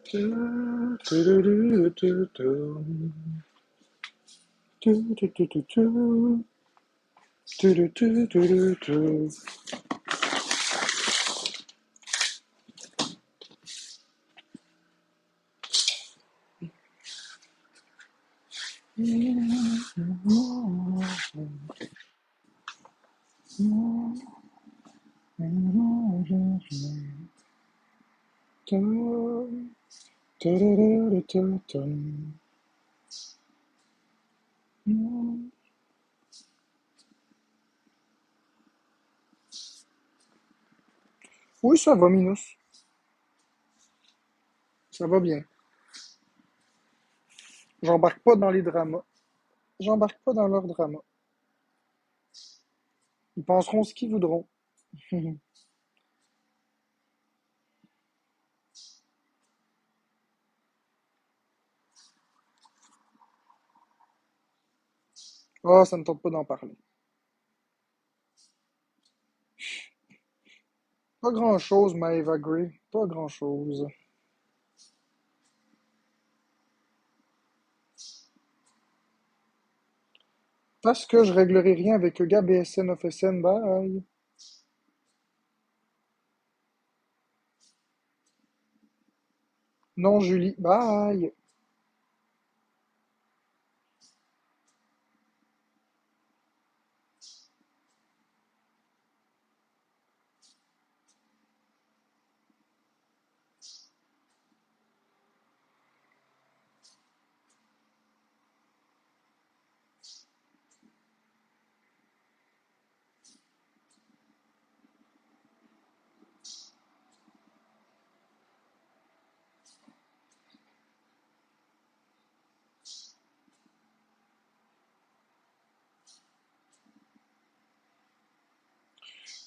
Tu, tu, tu, tu, tu, tu, tu, tu, tu, tu, tu, tu, tu, tu, tu. Oui, ça va, Minus. Ça va bien. J'embarque pas dans les dramas. J'embarque pas dans leurs dramas. Ils penseront ce qu'ils voudront. Ah, ça ne tente pas d'en parler. Pas grand-chose, Maeva Gray. Pas grand-chose. Parce que je réglerai rien avec le gars BSN of SN. Bye. Non, Julie. Bye.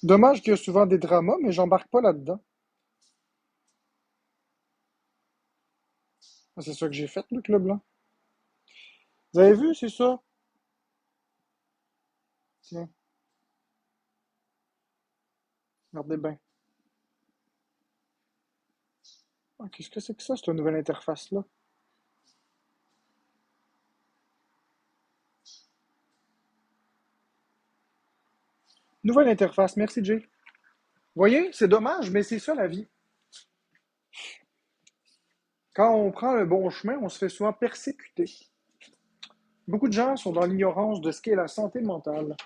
Dommage qu'il y a souvent des dramas, mais j'embarque pas là-dedans. Ah, c'est ça que j'ai fait, le club blanc. Vous avez vu, c'est ça? Tiens, regardez bien. Ah, qu'est-ce que c'est que ça, cette nouvelle interface-là? Nouvelle interface, merci Jay. Voyez, c'est dommage, mais c'est ça la vie. Quand on prend le bon chemin, on se fait souvent persécuter. Beaucoup de gens sont dans l'ignorance de ce qu'est la santé mentale.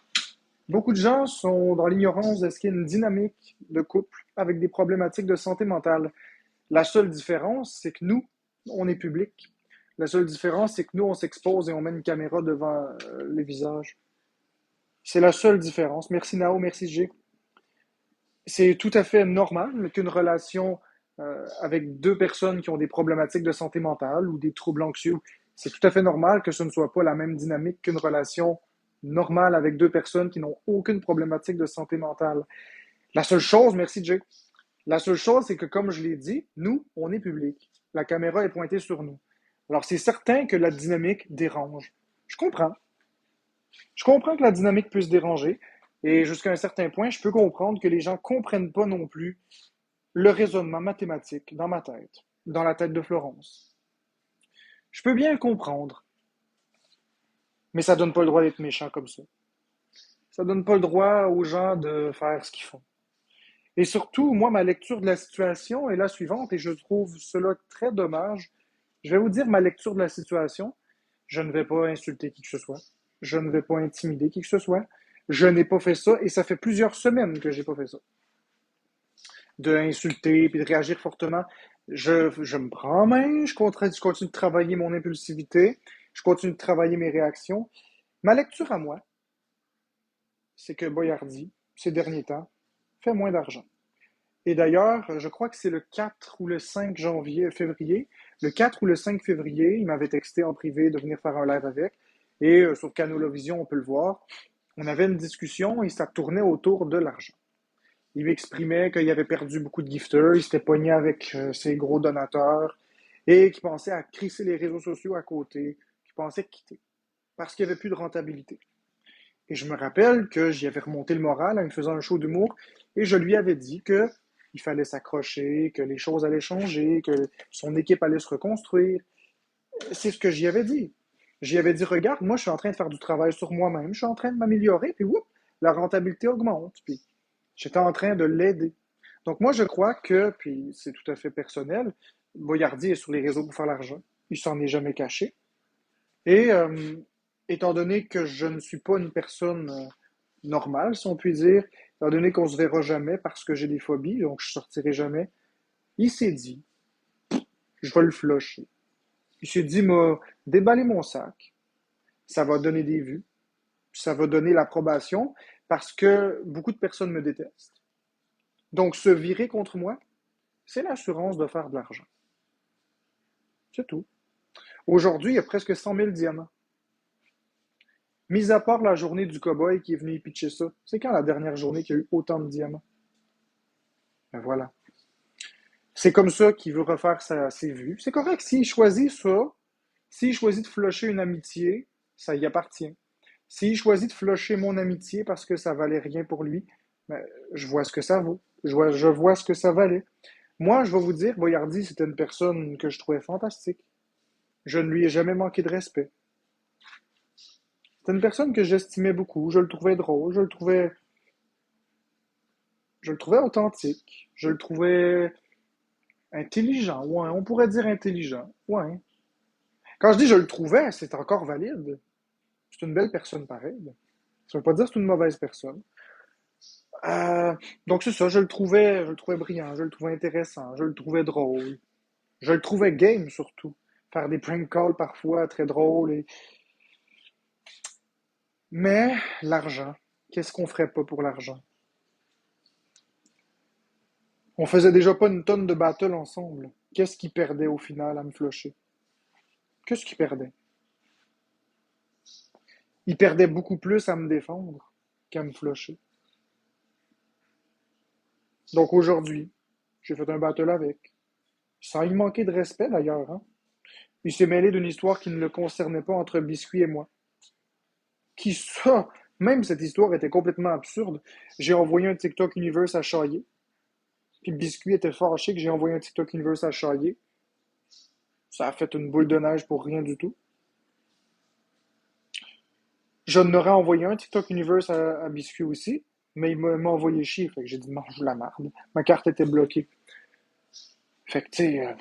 Beaucoup de gens sont dans l'ignorance de ce qu'est une dynamique de couple avec des problématiques de santé mentale. La seule différence, c'est que nous, on est public. La seule différence, c'est que nous, on s'expose et on met une caméra devant les visages. C'est la seule différence. Merci Nao, merci G. C'est tout à fait normal qu'une relation avec deux personnes qui ont des problématiques de santé mentale ou des troubles anxieux, c'est tout à fait normal que ce ne soit pas la même dynamique qu'une relation normale avec deux personnes qui n'ont aucune problématique de santé mentale. La seule chose, merci Jay, la seule chose, c'est que comme je l'ai dit, nous, on est public. La caméra est pointée sur nous. Alors c'est certain que la dynamique dérange. Je comprends. Je comprends que la dynamique puisse déranger. Et jusqu'à un certain point, je peux comprendre que les gens ne comprennent pas non plus le raisonnement mathématique dans ma tête, dans la tête de Florence. Je peux bien le comprendre, mais ça donne pas le droit d'être méchant comme ça. Ça donne pas le droit aux gens de faire ce qu'ils font. Et surtout, moi, ma lecture de la situation est la suivante, et je trouve cela très dommage. Je vais vous dire ma lecture de la situation. Je ne vais pas insulter qui que ce soit. Je ne vais pas intimider qui que ce soit. Je n'ai pas fait ça, et ça fait plusieurs semaines que j'ai pas fait ça. De insulter puis de réagir fortement. Je me prends en main, je continue de travailler mon impulsivité, je continue de travailler mes réactions. Ma lecture à moi, c'est que Boyardi, ces derniers temps, fait moins d'argent. Et d'ailleurs, je crois que c'est le 4 ou le 5 janvier, février. Le 4 ou le 5 février, il m'avait texté en privé de venir faire un live avec. Et sur Canolovision, on peut le voir. On avait une discussion et ça tournait autour de l'argent. Il m'exprimait qu'il avait perdu beaucoup de gifters, il s'était pogné avec ses gros donateurs et qu'il pensait à crisser les réseaux sociaux à côté, qu'il pensait quitter parce qu'il n'y avait plus de rentabilité. Et je me rappelle que j'y avais remonté le moral en lui faisant un show d'humour et je lui avais dit que il fallait s'accrocher, que les choses allaient changer, que son équipe allait se reconstruire. C'est ce que j'y avais dit. J'y avais dit, regarde, moi, je suis en train de faire du travail sur moi-même, je suis en train de m'améliorer, puis whoop, la rentabilité augmente. Puis j'étais en train de l'aider. Donc moi, je crois que, puis c'est tout à fait personnel, Boyardi est sur les réseaux pour faire l'argent. Il s'en est jamais caché. Et étant donné que je ne suis pas une personne normale, si on peut dire, étant donné qu'on se verra jamais parce que j'ai des phobies, donc je sortirai jamais, il s'est dit, je vais le flusher. Il s'est dit, m'a déballé mon sac, ça va donner des vues, ça va donner l'approbation parce que beaucoup de personnes me détestent. Donc se virer contre moi, c'est l'assurance de faire de l'argent. C'est tout. Aujourd'hui, il y a presque 100 000 diamants. Mis à part la journée du cow-boy qui est venu y pitcher ça, c'est quand la dernière journée qu'il y a eu autant de diamants? Ben voilà. C'est comme ça qu'il veut refaire ses vues. C'est correct. S'il choisit ça, s'il choisit de flusher une amitié, ça y appartient. S'il choisit de flusher mon amitié parce que ça valait rien pour lui, ben, je vois ce que ça vaut. Je vois ce que ça valait. Moi, je vais vous dire, Boyardi, c'était une personne que je trouvais fantastique. Je ne lui ai jamais manqué de respect. C'était une personne que j'estimais beaucoup. Je le trouvais drôle. Je le trouvais authentique. Je le trouvais intelligent. Ouais, on pourrait dire intelligent. Ouais. Quand je dis je le trouvais, c'est encore valide. C'est une belle personne pareille. Ça veut pas dire que c'est une mauvaise personne. Euh, donc c'est ça, je le trouvais brillant, je le trouvais intéressant, je le trouvais drôle. Je le trouvais game surtout. Faire des prank calls parfois très drôles. Mais l'argent, qu'est-ce qu'on ferait pas pour l'argent? On faisait déjà pas une tonne de battle ensemble. Qu'est-ce qu'il perdait au final à me flusher? Qu'est-ce qu'il perdait? Il perdait beaucoup plus à me défendre qu'à me flusher. Donc aujourd'hui, j'ai fait un battle avec. Sans y manquer de respect d'ailleurs, hein. Il s'est mêlé d'une histoire qui ne le concernait pas entre Biscuit et moi. Qui ça? Même cette histoire était complètement absurde. J'ai envoyé un TikTok Universe à Chaillé. Puis Biscuit était fâché que j'ai envoyé un TikTok Universe à Chaillé. Ça a fait une boule de neige pour rien du tout. Je n'aurais envoyé un TikTok Universe à Biscuit aussi, mais il m'a envoyé chier. Fait que j'ai dit mange la marde. Ma carte était bloquée. Fait que tu sais,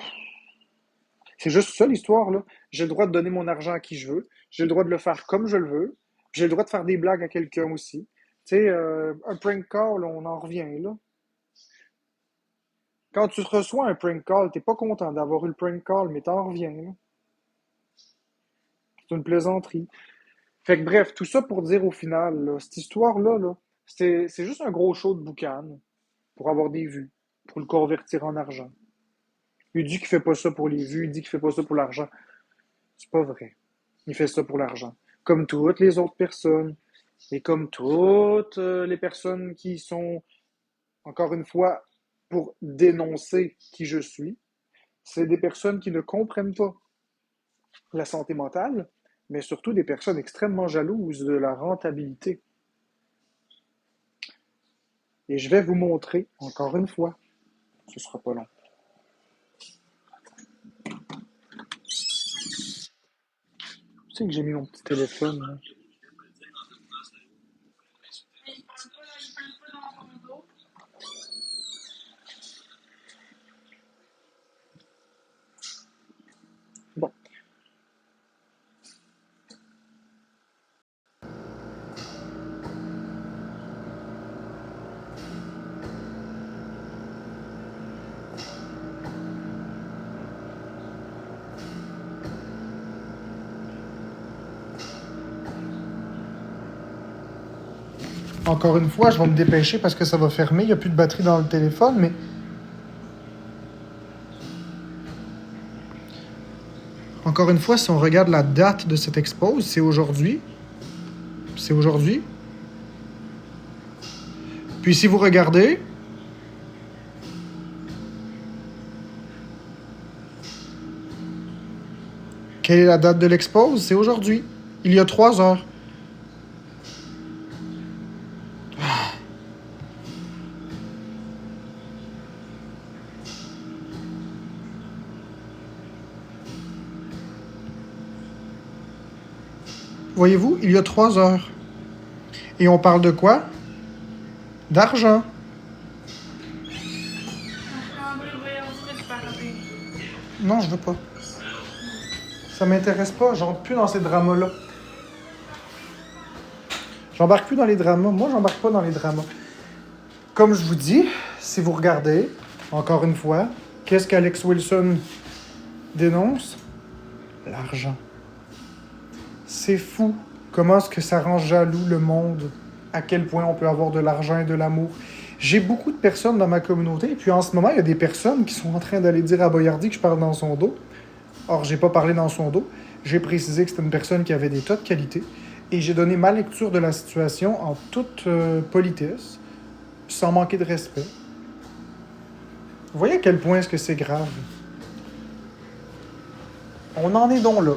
c'est juste ça l'histoire là. J'ai le droit de donner mon argent à qui je veux. J'ai le droit de le faire comme je le veux. J'ai le droit de faire des blagues à quelqu'un aussi. Tu sais, un prank call, on en revient là. Quand tu reçois un prank call, t'es pas content d'avoir eu le prank call, mais t'en reviens là. C'est une plaisanterie. Fait que bref, tout ça pour dire au final, là, cette histoire-là, là, c'est juste un gros show de boucan pour avoir des vues, pour le convertir en argent. Il dit qu'il fait pas ça pour les vues, il dit qu'il fait pas ça pour l'argent. C'est pas vrai. Il fait ça pour l'argent. Comme toutes les autres personnes. Et comme toutes les personnes qui sont, encore une fois, pour dénoncer qui je suis, c'est des personnes qui ne comprennent pas la santé mentale, mais surtout des personnes extrêmement jalouses de la rentabilité. Et je vais vous montrer, encore une fois, ce sera pas long. Tu sais que j'ai mis mon petit téléphone, là. Bon. Encore une fois, je vais me dépêcher parce que ça va fermer. Il n'y a plus de batterie dans le téléphone, mais encore une fois, si on regarde la date de cette expose, c'est aujourd'hui. C'est aujourd'hui. Puis si vous regardez, quelle est la date de l'expose? C'est aujourd'hui. Il y a 3 heures. voyez-vous, il y a 3 heures. Et on parle de quoi? D'argent. Non, je veux pas. Ça m'intéresse pas, j'entre plus dans ces dramas-là. J'embarque plus dans les dramas. Moi, j'embarque pas dans les dramas. Comme je vous dis, si vous regardez, encore une fois, qu'est-ce qu'Alex Wilson dénonce? L'argent. C'est fou. Comment est-ce que ça rend jaloux le monde? À quel point on peut avoir de l'argent et de l'amour? J'ai beaucoup de personnes dans ma communauté, et puis en ce moment, il y a des personnes qui sont en train d'aller dire à Boyardi que je parle dans son dos. Or, j'ai pas parlé dans son dos. J'ai précisé que c'était une personne qui avait des tas de qualités, et j'ai donné ma lecture de la situation en toute politesse, sans manquer de respect. Vous voyez à quel point est-ce que c'est grave? On en est donc là.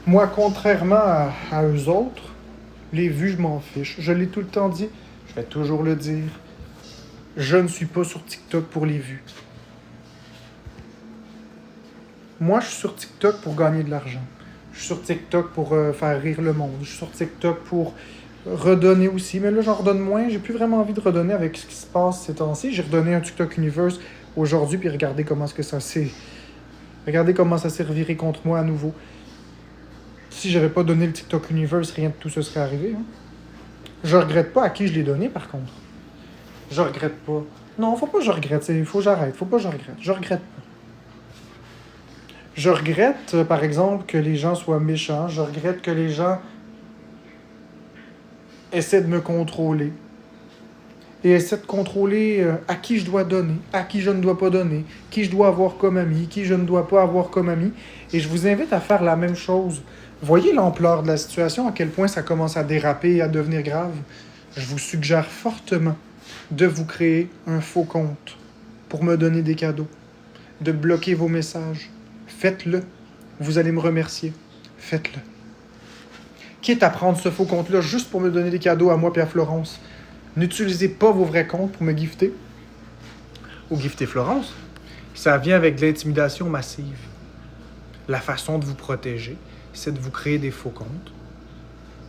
Moi, contrairement à eux autres, les vues, je m'en fiche. Je l'ai tout le temps dit, je vais toujours le dire. Je ne suis pas sur TikTok pour les vues. Moi, je suis sur TikTok pour gagner de l'argent. Je suis sur TikTok pour faire rire le monde. Je suis sur TikTok pour redonner aussi. Mais là, j'en redonne moins. J'ai plus vraiment envie de redonner avec ce qui se passe ces temps-ci. J'ai redonné un TikTok Universe aujourd'hui, puis regardez comment est-ce que ça s'est... Regardez comment ça s'est reviré contre moi à nouveau. Si j'avais pas donné le TikTok Universe, rien de tout ça serait arrivé. Hein. Je regrette pas à qui je l'ai donné, par contre. Je regrette pas. Non, faut pas que je regrette. Il faut que j'arrête. Faut pas que je regrette. Je regrette pas. Je regrette, par exemple, que les gens soient méchants. Je regrette que les gens essaient de me contrôler. Et essaient de contrôler à qui je dois donner, à qui je ne dois pas donner, qui je dois avoir comme ami, qui je ne dois pas avoir comme ami. Et je vous invite à faire la même chose. Voyez l'ampleur de la situation, à quel point ça commence à déraper et à devenir grave. Je vous suggère fortement de vous créer un faux compte pour me donner des cadeaux, de bloquer vos messages. Faites-le. Vous allez me remercier. Faites-le. Quitte à prendre ce faux compte-là juste pour me donner des cadeaux à moi et à Florence, n'utilisez pas vos vrais comptes pour me gifter. Ou gifter Florence. Ça vient avec de l'intimidation massive. La façon de vous protéger, c'est de vous créer des faux comptes,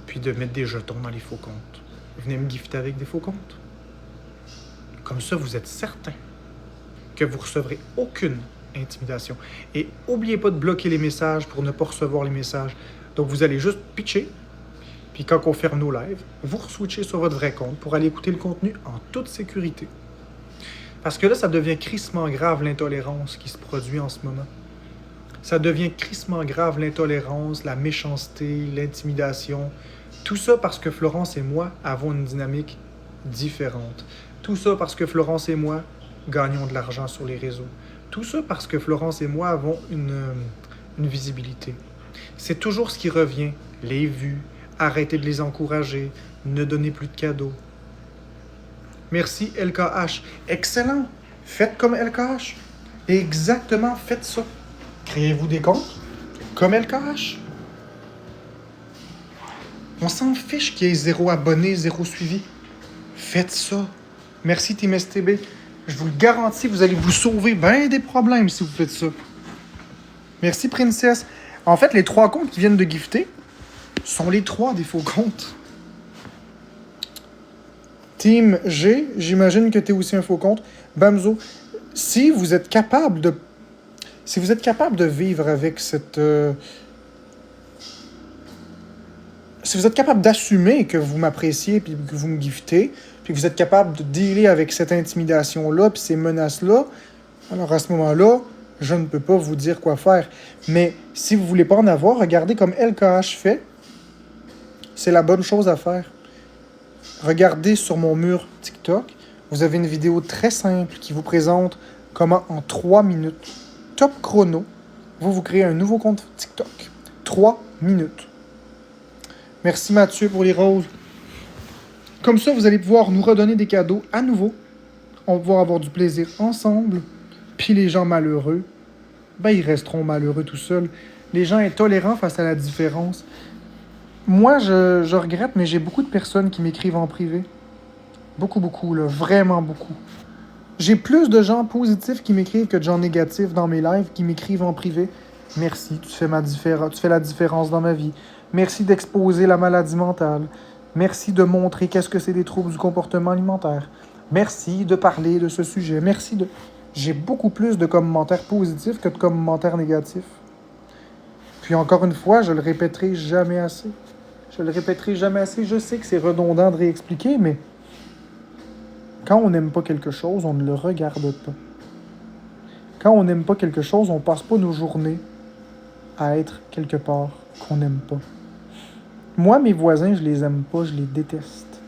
puis de mettre des jetons dans les faux comptes. Venez me gifter avec des faux comptes. Comme ça, vous êtes certain que vous ne recevrez aucune intimidation. Et n'oubliez pas de bloquer les messages pour ne pas recevoir les messages. Donc, vous allez juste pitcher, puis quand on ferme nos lives, vous re-switchez sur votre vrai compte pour aller écouter le contenu en toute sécurité. Parce que là, ça devient crissement grave l'intolérance qui se produit en ce moment. Ça devient crissement grave l'intolérance, la méchanceté, l'intimidation. Tout ça parce que Florence et moi avons une dynamique différente. Tout ça parce que Florence et moi gagnons de l'argent sur les réseaux. Tout ça parce que Florence et moi avons une visibilité. C'est toujours ce qui revient. Les vues, arrêtez de les encourager, ne donnez plus de cadeaux. Merci LKH. Excellent. Faites comme LKH. Exactement, faites ça. Créez-vous des comptes comme LKH. On s'en fiche qu'il y ait 0 abonné, 0 suivi. Faites ça. Merci Team STB. Je vous le garantis, vous allez vous sauver bien des problèmes si vous faites ça. Merci Princesse. En fait, les 3 comptes qui viennent de gifter sont les 3 des faux comptes. Team G, j'imagine que tu es aussi un faux compte. Bamzo, si vous êtes capable de vivre avec cette... si vous êtes capable d'assumer que vous m'appréciez puis que vous me giftez, puis que vous êtes capable de dealer avec cette intimidation-là puis ces menaces-là, alors à ce moment-là, je ne peux pas vous dire quoi faire. Mais si vous ne voulez pas en avoir, regardez comme LKH fait. C'est la bonne chose à faire. Regardez sur mon mur TikTok. Vous avez une vidéo très simple qui vous présente comment en 3 minutes, top chrono, vous créez un nouveau compte TikTok. 3 minutes. Merci Mathieu pour les roses. Comme ça, vous allez pouvoir nous redonner des cadeaux à nouveau. On va pouvoir avoir du plaisir ensemble. Puis les gens malheureux, ben ils resteront malheureux tout seuls. Les gens intolérants face à la différence. Moi, je regrette, mais j'ai beaucoup de personnes qui m'écrivent en privé. Beaucoup, beaucoup, là. Vraiment beaucoup. J'ai plus de gens positifs qui m'écrivent que de gens négatifs dans mes lives, qui m'écrivent en privé. Merci, tu fais la différence dans ma vie. Merci d'exposer la maladie mentale. Merci de montrer qu'est-ce que c'est des troubles du comportement alimentaire. Merci de parler de ce sujet. Merci de... J'ai beaucoup plus de commentaires positifs que de commentaires négatifs. Puis encore une fois, je le répéterai jamais assez. Je le répéterai jamais assez. Je sais que c'est redondant de réexpliquer, mais quand on n'aime pas quelque chose, on ne le regarde pas. Quand on n'aime pas quelque chose, on passe pas nos journées à être quelque part qu'on n'aime pas. Moi, mes voisins, je les aime pas, je les déteste.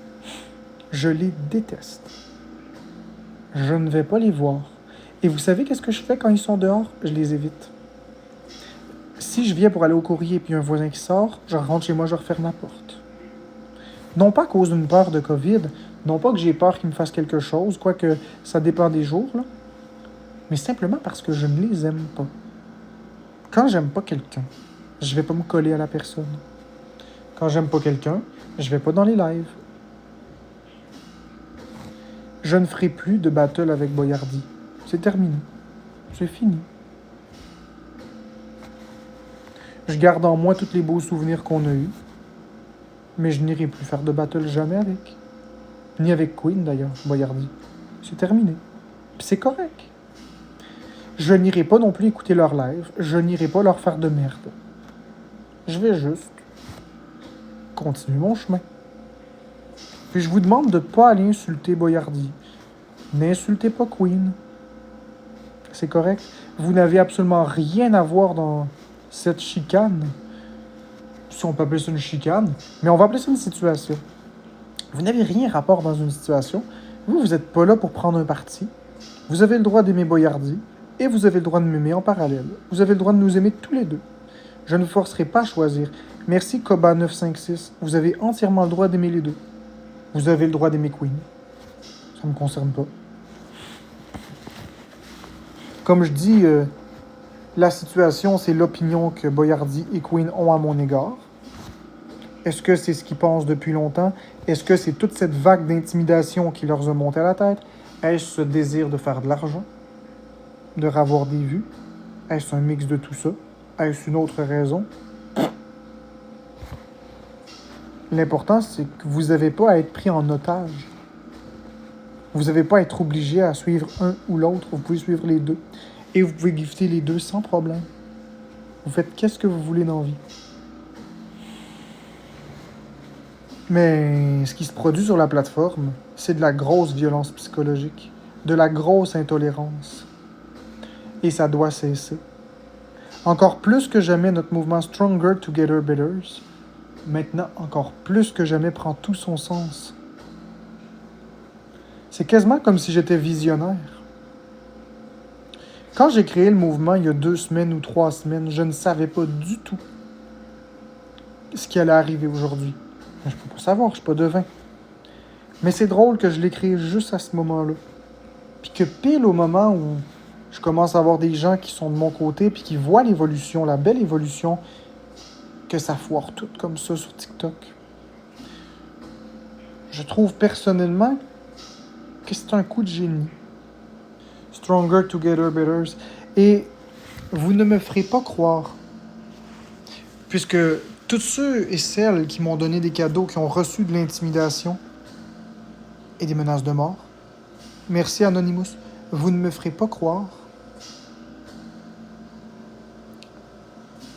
Je les déteste. Je ne vais pas les voir. Et vous savez qu'est-ce que je fais quand ils sont dehors? Je les évite. Si je viens pour aller au courrier et puis un voisin qui sort, je rentre chez moi, je referme la porte. Non pas à cause d'une peur de COVID, non pas que j'ai peur qu'il me fasse quelque chose, quoique ça dépend des jours, là, mais simplement parce que je ne les aime pas. Quand j'aime pas quelqu'un, je vais pas me coller à la personne. Quand j'aime pas quelqu'un, je vais pas dans les lives. Je ne ferai plus de battle avec Boyardi. C'est terminé. C'est fini. Je garde en moi tous les beaux souvenirs qu'on a eus, mais je n'irai plus faire de battle jamais avec. Ni avec Queen d'ailleurs, Boyardi. C'est terminé. Puis c'est correct. Je n'irai pas non plus écouter leur live. Je n'irai pas leur faire de merde. Je vais juste continuer mon chemin. Puis je vous demande de ne pas aller insulter Boyardi. N'insultez pas Queen. C'est correct. Vous n'avez absolument rien à voir dans cette chicane. Si on peut appeler ça une chicane. Mais on va appeler ça une situation. Vous n'avez rien à rapport dans une situation. Vous n'êtes pas là pour prendre un parti. Vous avez le droit d'aimer Boyardi. Et vous avez le droit de m'aimer en parallèle. Vous avez le droit de nous aimer tous les deux. Je ne vous forcerai pas à choisir. Merci Koba956. Vous avez entièrement le droit d'aimer les deux. Vous avez le droit d'aimer Queen. Ça ne me concerne pas. Comme je dis, la situation, c'est l'opinion que Boyardi et Queen ont à mon égard. Est-ce que c'est ce qu'ils pensent depuis longtemps? Est-ce que c'est toute cette vague d'intimidation qui leur a monté à la tête? Est-ce ce désir de faire de l'argent? De ravoir des vues? Est-ce un mix de tout ça? Est-ce une autre raison? L'important, c'est que vous n'avez pas à être pris en otage. Vous n'avez pas à être obligé à suivre un ou l'autre. Vous pouvez suivre les deux. Et vous pouvez gifter les deux sans problème. Vous faites qu'est-ce que vous voulez dans la vie. Mais ce qui se produit sur la plateforme, c'est de la grosse violence psychologique, de la grosse intolérance. Et ça doit cesser. Encore plus que jamais, notre mouvement Stronger Together Better, maintenant encore plus que jamais, prend tout son sens. C'est quasiment comme si j'étais visionnaire. Quand j'ai créé le mouvement il y a 2 semaines ou 3 semaines, je ne savais pas du tout ce qui allait arriver aujourd'hui. Je ne peux pas savoir, je ne suis pas devin. Mais c'est drôle que je l'ai créé juste à ce moment-là. Puis que pile au moment où je commence à avoir des gens qui sont de mon côté puis qui voient l'évolution, la belle évolution, que ça foire tout comme ça sur TikTok. Je trouve personnellement que c'est un coup de génie. Stronger Together Better. Et vous ne me ferez pas croire, puisque tous ceux et celles qui m'ont donné des cadeaux, qui ont reçu de l'intimidation et des menaces de mort, merci Anonymous, vous ne me ferez pas croire.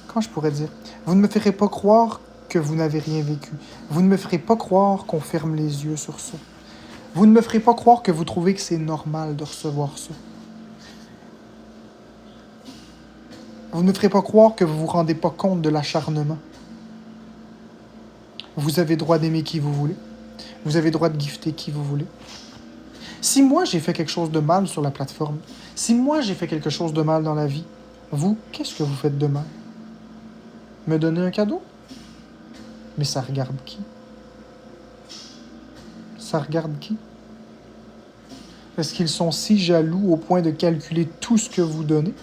Comment je pourrais dire? Vous ne me ferez pas croire que vous n'avez rien vécu. Vous ne me ferez pas croire qu'on ferme les yeux sur ça. Vous ne me ferez pas croire que vous trouvez que c'est normal de recevoir ça. Vous ne me ferez pas croire que vous ne vous rendez pas compte de l'acharnement. Vous avez droit d'aimer qui vous voulez. Vous avez droit de gifter qui vous voulez. Si moi j'ai fait quelque chose de mal sur la plateforme, si moi j'ai fait quelque chose de mal dans la vie, vous, qu'est-ce que vous faites de mal? Me donner un cadeau? Mais ça regarde qui? Ça regarde qui? Est-ce qu'ils sont si jaloux au point de calculer tout ce que vous donnez?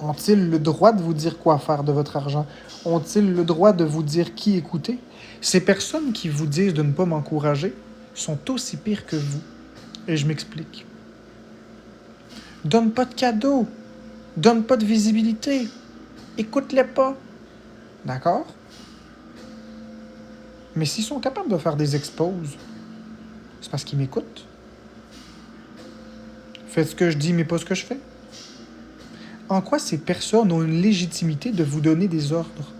Ont-ils le droit de vous dire quoi faire de votre argent? Ont-ils le droit de vous dire qui écouter? Ces personnes qui vous disent de ne pas m'encourager sont aussi pires que vous. Et je m'explique. Donne pas de cadeaux. Donne pas de visibilité. Écoute-les pas. D'accord? Mais s'ils sont capables de faire des exposes, c'est parce qu'ils m'écoutent. Faites ce que je dis, mais pas ce que je fais. En quoi ces personnes ont une légitimité de vous donner des ordres?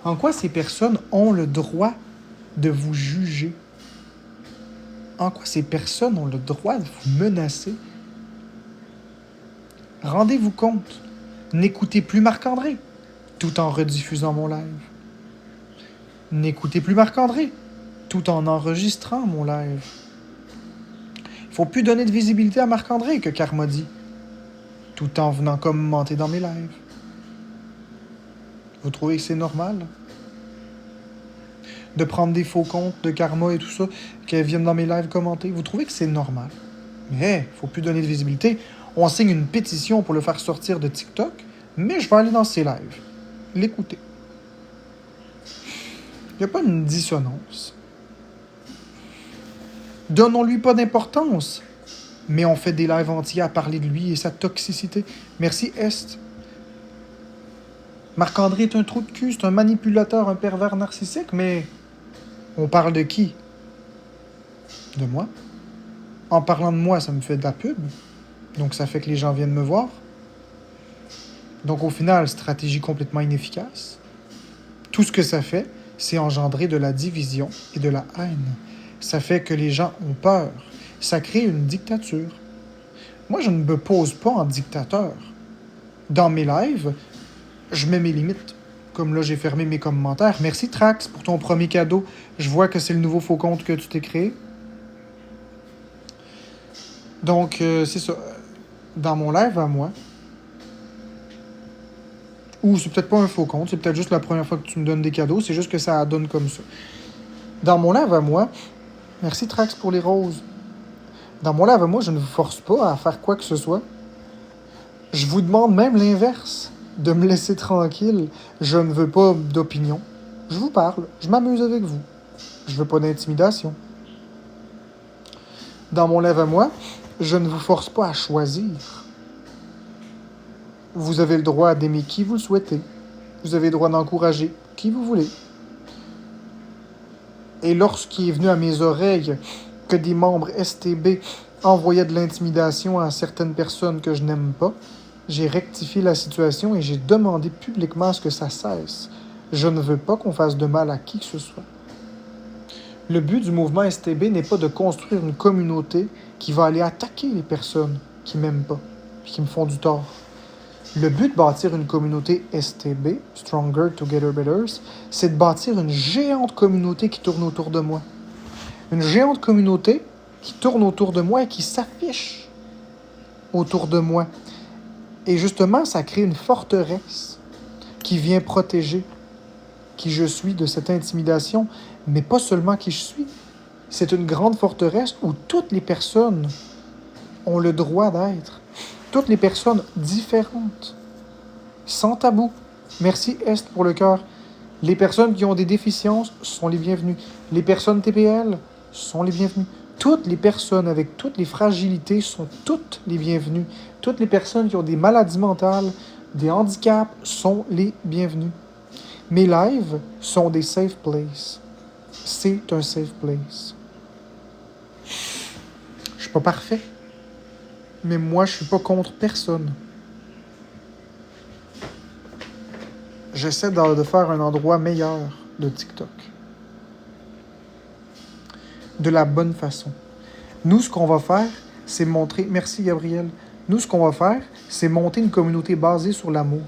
En quoi ces personnes ont le droit de vous juger? En quoi ces personnes ont le droit de vous menacer? Rendez-vous compte, n'écoutez plus Marc-André tout en rediffusant mon live. N'écoutez plus Marc-André tout en enregistrant mon live. Il ne faut plus donner de visibilité à Marc-André que Karma dit, tout en venant commenter dans mes lives. Vous trouvez que c'est normal? De prendre des faux comptes de Karma et tout ça, qu'elles viennent dans mes lives commenter, vous trouvez que c'est normal? Mais il faut plus donner de visibilité. On signe une pétition pour le faire sortir de TikTok, mais je vais aller dans ses lives. L'écouter. Il n'y a pas une dissonance. Donnons-lui pas d'importance. Mais on fait des lives entiers à parler de lui et sa toxicité. Merci, Est. Marc-André est un trou de cul, c'est un manipulateur, un pervers narcissique, mais on parle de qui? De moi. En parlant de moi, ça me fait de la pub. Donc ça fait que les gens viennent me voir. Donc au final, stratégie complètement inefficace. Tout ce que ça fait, c'est engendrer de la division et de la haine. Ça fait que les gens ont peur. Ça crée une dictature. Moi, je ne me pose pas en dictateur. Dans mes lives, je mets mes limites. Comme là, j'ai fermé mes commentaires. Merci Trax pour ton premier cadeau. Je vois que c'est le nouveau faux compte que tu t'es créé. Donc, c'est ça. Dans mon live à moi, ou c'est peut-être pas un faux compte, c'est peut-être juste la première fois que tu me donnes des cadeaux, c'est juste que ça donne comme ça. Dans mon live à moi, merci Trax pour les roses. Dans mon live à moi, je ne vous force pas à faire quoi que ce soit. Je vous demande même l'inverse, de me laisser tranquille. Je ne veux pas d'opinion. Je vous parle, je m'amuse avec vous. Je veux pas d'intimidation. Dans mon live à moi, je ne vous force pas à choisir. Vous avez le droit d'aimer qui vous le souhaitez. Vous avez le droit d'encourager qui vous voulez. Et lorsqu'il est venu à mes oreilles que des membres STB envoyaient de l'intimidation à certaines personnes que je n'aime pas, j'ai rectifié la situation et j'ai demandé publiquement à ce que ça cesse. Je ne veux pas qu'on fasse de mal à qui que ce soit. Le but du mouvement STB n'est pas de construire une communauté qui va aller attaquer les personnes qui m'aiment pas et qui me font du tort. Le but de bâtir une communauté STB, Stronger Together Better, c'est de bâtir une géante communauté qui tourne autour de moi. Une géante communauté qui tourne autour de moi et qui s'affiche autour de moi. Et justement, ça crée une forteresse qui vient protéger qui je suis de cette intimidation, mais pas seulement qui je suis. C'est une grande forteresse où toutes les personnes ont le droit d'être. Toutes les personnes différentes, sans tabou. Merci Est pour le cœur. Les personnes qui ont des déficiences sont les bienvenues. Les personnes TPL sont les bienvenues. Toutes les personnes avec toutes les fragilités sont toutes les bienvenues. Toutes les personnes qui ont des maladies mentales, des handicaps sont les bienvenues. Mes lives sont des safe places. C'est un safe place. Je suis pas parfait. Mais moi, je suis pas contre personne. J'essaie de faire un endroit meilleur de TikTok. De la bonne façon. Nous, ce qu'on va faire, c'est montrer... Merci, Gabriel. Nous, ce qu'on va faire, c'est monter une communauté basée sur l'amour.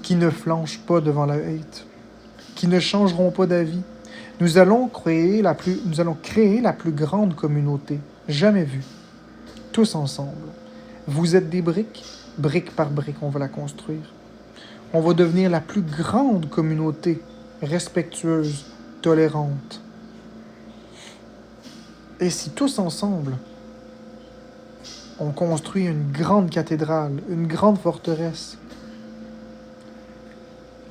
Qui ne flanchent pas devant la hate. Qui ne changeront pas d'avis. Nous allons créer la plus grande communauté jamais vue. Tous ensemble. Vous êtes des briques. Brique par brique, on va la construire. On va devenir la plus grande communauté respectueuse, tolérante. Et si tous ensemble, On construit une grande cathédrale, une grande forteresse.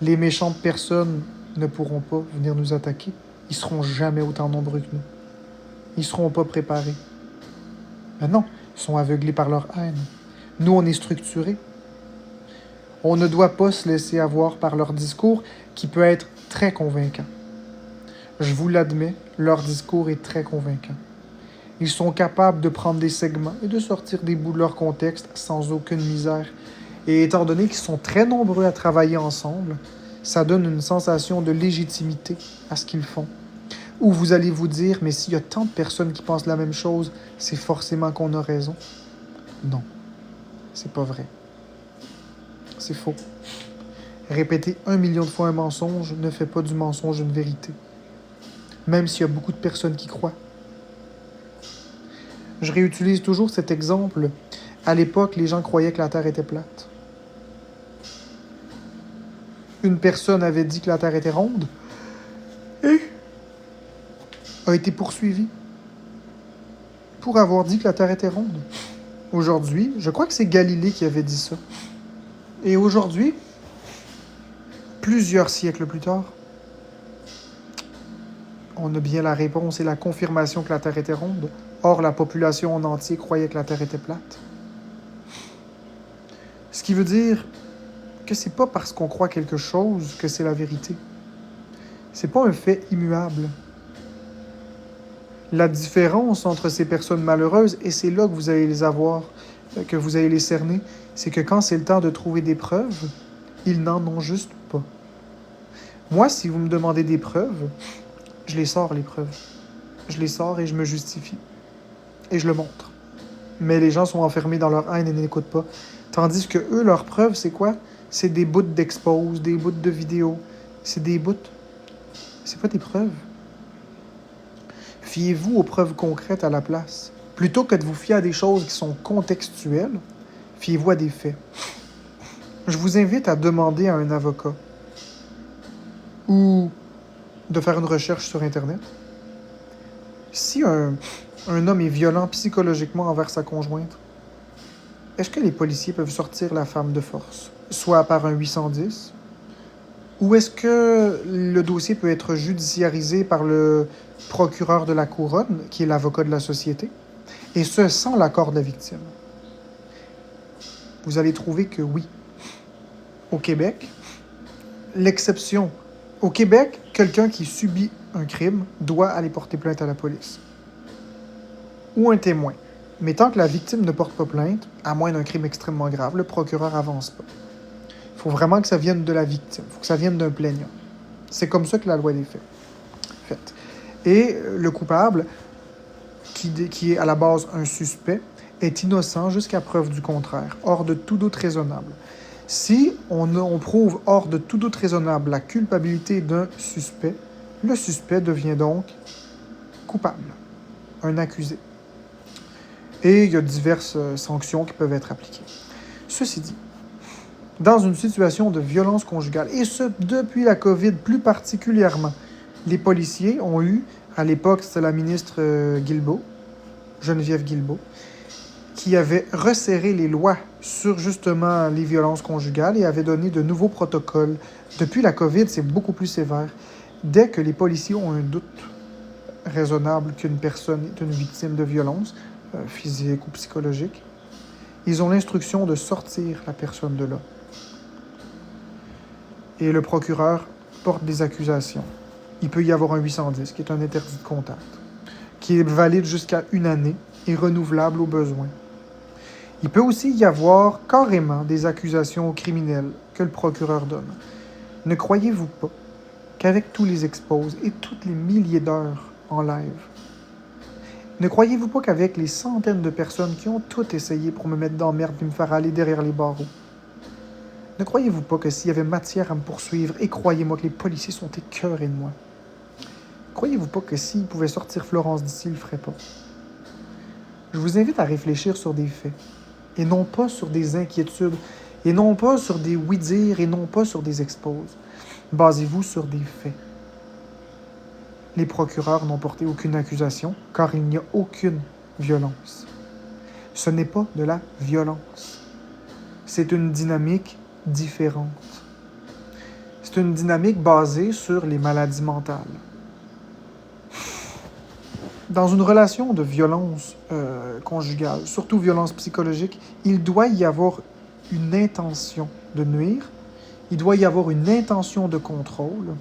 Les méchantes personnes ne pourront pas venir nous attaquer. Ils seront jamais autant nombreux que nous. Ils seront pas préparés. Mais non, ils sont aveuglés par leur haine. Nous, on est structurés. On ne doit pas se laisser avoir par leur discours qui peut être très convaincant. Je vous l'admets, leur discours est très convaincant. Ils sont capables de prendre des segments et de sortir des bouts de leur contexte sans aucune misère. Et étant donné qu'ils sont très nombreux à travailler ensemble, ça donne une sensation de légitimité à ce qu'ils font. Ou vous allez vous dire, mais s'il y a tant de personnes qui pensent la même chose, c'est forcément qu'on a raison. Non, c'est pas vrai. C'est faux. Répéter 1 million de fois un mensonge ne fait pas du mensonge une vérité. Même s'il y a beaucoup de personnes qui croient. Je réutilise toujours cet exemple. À l'époque, les gens croyaient que la Terre était plate. Une personne avait dit que la Terre était ronde et a été poursuivie pour avoir dit que la Terre était ronde. Aujourd'hui, je crois que c'est Galilée qui avait dit ça. Et aujourd'hui, plusieurs siècles plus tard, on a bien la réponse et la confirmation que la Terre était ronde. Or, la population en entier croyait que la Terre était plate. Ce qui veut dire que c'est pas parce qu'on croit quelque chose que c'est la vérité. C'est pas un fait immuable. La différence entre ces personnes malheureuses, et c'est là que vous allez les avoir, que vous allez les cerner, c'est que quand c'est le temps de trouver des preuves, ils n'en ont juste pas. Moi, si vous me demandez des preuves, je les sors, les preuves. Je les sors et je me justifie. Et je le montre. Mais les gens sont enfermés dans leur haine et n'écoutent pas. Tandis que eux, leurs preuves, c'est quoi? C'est des bouts d'expose, des bouts de vidéos. C'est des bouts. C'est pas des preuves. Fiez-vous aux preuves concrètes à la place. Plutôt que de vous fier à des choses qui sont contextuelles, fiez-vous à des faits. Je vous invite à demander à un avocat ou de faire une recherche sur Internet. Si un homme est violent psychologiquement envers sa conjointe, est-ce que les policiers peuvent sortir la femme de force, soit par un 810, ou est-ce que le dossier peut être judiciarisé par le procureur de la couronne, qui est l'avocat de la société, et ce, sans l'accord de la victime? Vous allez trouver que oui. Au Québec, l'exception. Au Québec, quelqu'un qui subit un crime doit aller porter plainte à la police. Ou un témoin. Mais tant que la victime ne porte pas plainte, à moins d'un crime extrêmement grave, le procureur avance pas. Il faut vraiment que ça vienne de la victime. Il faut que ça vienne d'un plaignant. C'est comme ça que la loi est faite. Et le coupable, qui est à la base un suspect, est innocent jusqu'à preuve du contraire, hors de tout doute raisonnable. Si on prouve hors de tout doute raisonnable la culpabilité d'un suspect, le suspect devient donc coupable, un accusé. Et il y a diverses sanctions qui peuvent être appliquées. Ceci dit, dans une situation de violence conjugale, et ce, depuis la COVID plus particulièrement, les policiers ont eu, à l'époque, c'était la ministre Guilbeault, Geneviève Guilbeault, qui avait resserré les lois sur justement les violences conjugales et avait donné de nouveaux protocoles. Depuis la COVID, c'est beaucoup plus sévère. Dès que les policiers ont un doute raisonnable qu'une personne est une victime de violence, physique ou psychologique, ils ont l'instruction de sortir la personne de là. Et le procureur porte des accusations. Il peut y avoir un 810, qui est un interdit de contact, qui est valide jusqu'à 1 année et renouvelable au besoin. Il peut aussi y avoir carrément des accusations criminelles que le procureur donne. Ne croyez-vous pas qu'avec tous les exposes et toutes les milliers d'heures en live, ne croyez-vous pas qu'avec les centaines de personnes qui ont toutes essayé pour me mettre dans la merde et me faire aller derrière les barreaux, ne croyez-vous pas que s'il y avait matière à me poursuivre, et croyez-moi que les policiers sont écœurés de moi, croyez-vous pas que s'ils pouvaient sortir Florence d'ici, ils le feraient pas? Je vous invite à réfléchir sur des faits, et non pas sur des inquiétudes, et non pas sur des oui-dire, et non pas sur des exposes. Basez-vous sur des faits. Les procureurs n'ont porté aucune accusation, car il n'y a aucune violence. Ce n'est pas de la violence. C'est une dynamique différente. C'est une dynamique basée sur les maladies mentales. Dans une relation de violence conjugale, surtout violence psychologique, il doit y avoir une intention de nuire, il doit y avoir une intention de contrôle,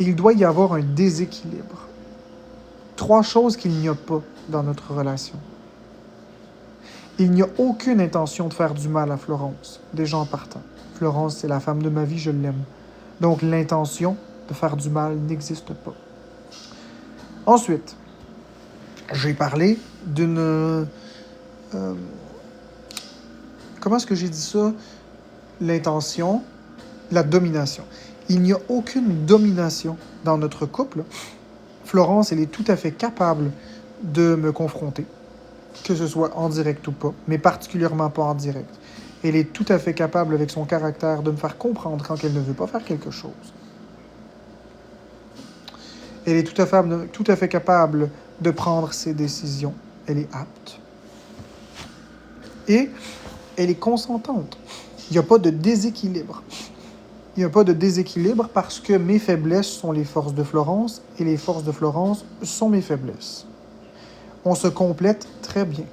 et il doit y avoir un déséquilibre. 3 choses qu'il n'y a pas dans notre relation. Il n'y a aucune intention de faire du mal à Florence, déjà en partant. Florence, c'est la femme de ma vie, je l'aime. Donc l'intention de faire du mal n'existe pas. Ensuite, j'ai parlé d'une... comment est-ce que j'ai dit ça? L'intention, la domination. Il n'y a aucune domination dans notre couple. Florence, elle est tout à fait capable de me confronter, que ce soit en direct ou pas, mais particulièrement pas en direct. Elle est tout à fait capable, avec son caractère, de me faire comprendre quand elle ne veut pas faire quelque chose. Elle est tout à fait capable de prendre ses décisions. Elle est apte. Et elle est consentante. Il n'y a pas de déséquilibre. Il n'y a pas de déséquilibre parce que mes faiblesses sont les forces de Florence et les forces de Florence sont mes faiblesses. On se complète très bien.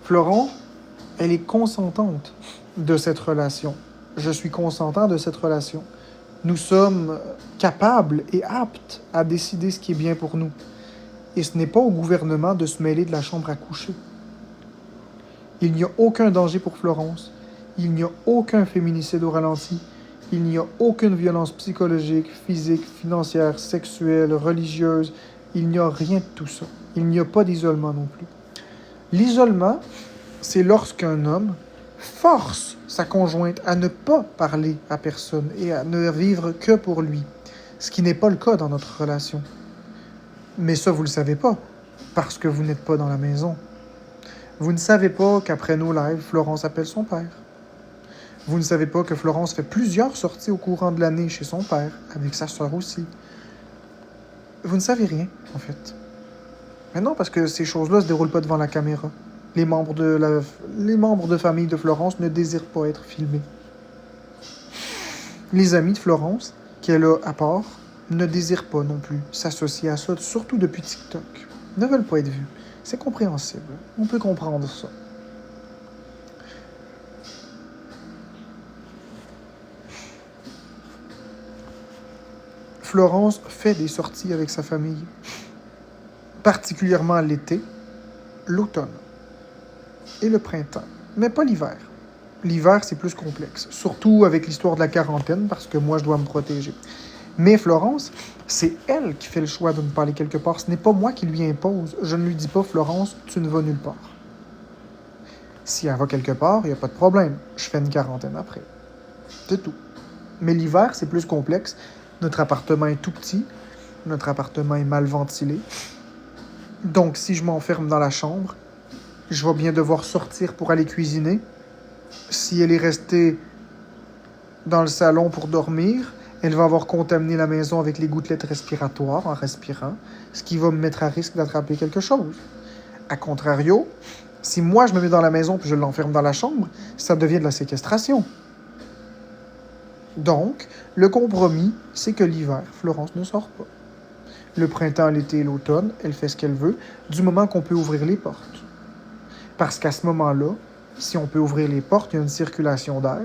Florence, elle est consentante de cette relation. Je suis consentant de cette relation. Nous sommes capables et aptes à décider ce qui est bien pour nous. Et ce n'est pas au gouvernement de se mêler de la chambre à coucher. Il n'y a aucun danger pour Florence. Il n'y a aucun féminicide au ralenti. Il n'y a aucune violence psychologique, physique, financière, sexuelle, religieuse. Il n'y a rien de tout ça. Il n'y a pas d'isolement non plus. L'isolement, c'est lorsqu'un homme force sa conjointe à ne pas parler à personne et à ne vivre que pour lui. Ce qui n'est pas le cas dans notre relation. Mais ça, vous ne le savez pas, parce que vous n'êtes pas dans la maison. Vous ne savez pas qu'après nos lives, Florence appelle son père. Vous ne savez pas que Florence fait plusieurs sorties au courant de l'année chez son père, avec sa sœur aussi. Vous ne savez rien, en fait. Mais non, parce que ces choses-là ne se déroulent pas devant la caméra. Les membres de famille de Florence ne désirent pas être filmés. Les amis de Florence, qu'elle a à part, ne désirent pas non plus s'associer à ça, surtout depuis TikTok. Ne veulent pas être vus. C'est compréhensible. On peut comprendre ça. Florence fait des sorties avec sa famille, particulièrement l'été, l'automne et le printemps, mais pas l'hiver. L'hiver, c'est plus complexe, surtout avec l'histoire de la quarantaine, parce que moi, je dois me protéger. Mais Florence, c'est elle qui fait le choix de me parler quelque part. Ce n'est pas moi qui lui impose. Je ne lui dis pas, Florence, tu ne vas nulle part. Si elle va quelque part, il n'y a pas de problème. Je fais une quarantaine après. C'est tout. Mais l'hiver, c'est plus complexe. Notre appartement est tout petit. Notre appartement est mal ventilé. Donc, si je m'enferme dans la chambre, je vais bien devoir sortir pour aller cuisiner. Si elle est restée dans le salon pour dormir, elle va avoir contaminé la maison avec les gouttelettes respiratoires en respirant, ce qui va me mettre à risque d'attraper quelque chose. A contrario, si moi je me mets dans la maison puis je l'enferme dans la chambre, ça devient de la séquestration. Donc, le compromis, c'est que l'hiver, Florence ne sort pas. Le printemps, l'été et l'automne, elle fait ce qu'elle veut, du moment qu'on peut ouvrir les portes. Parce qu'à ce moment-là, si on peut ouvrir les portes, il y a une circulation d'air.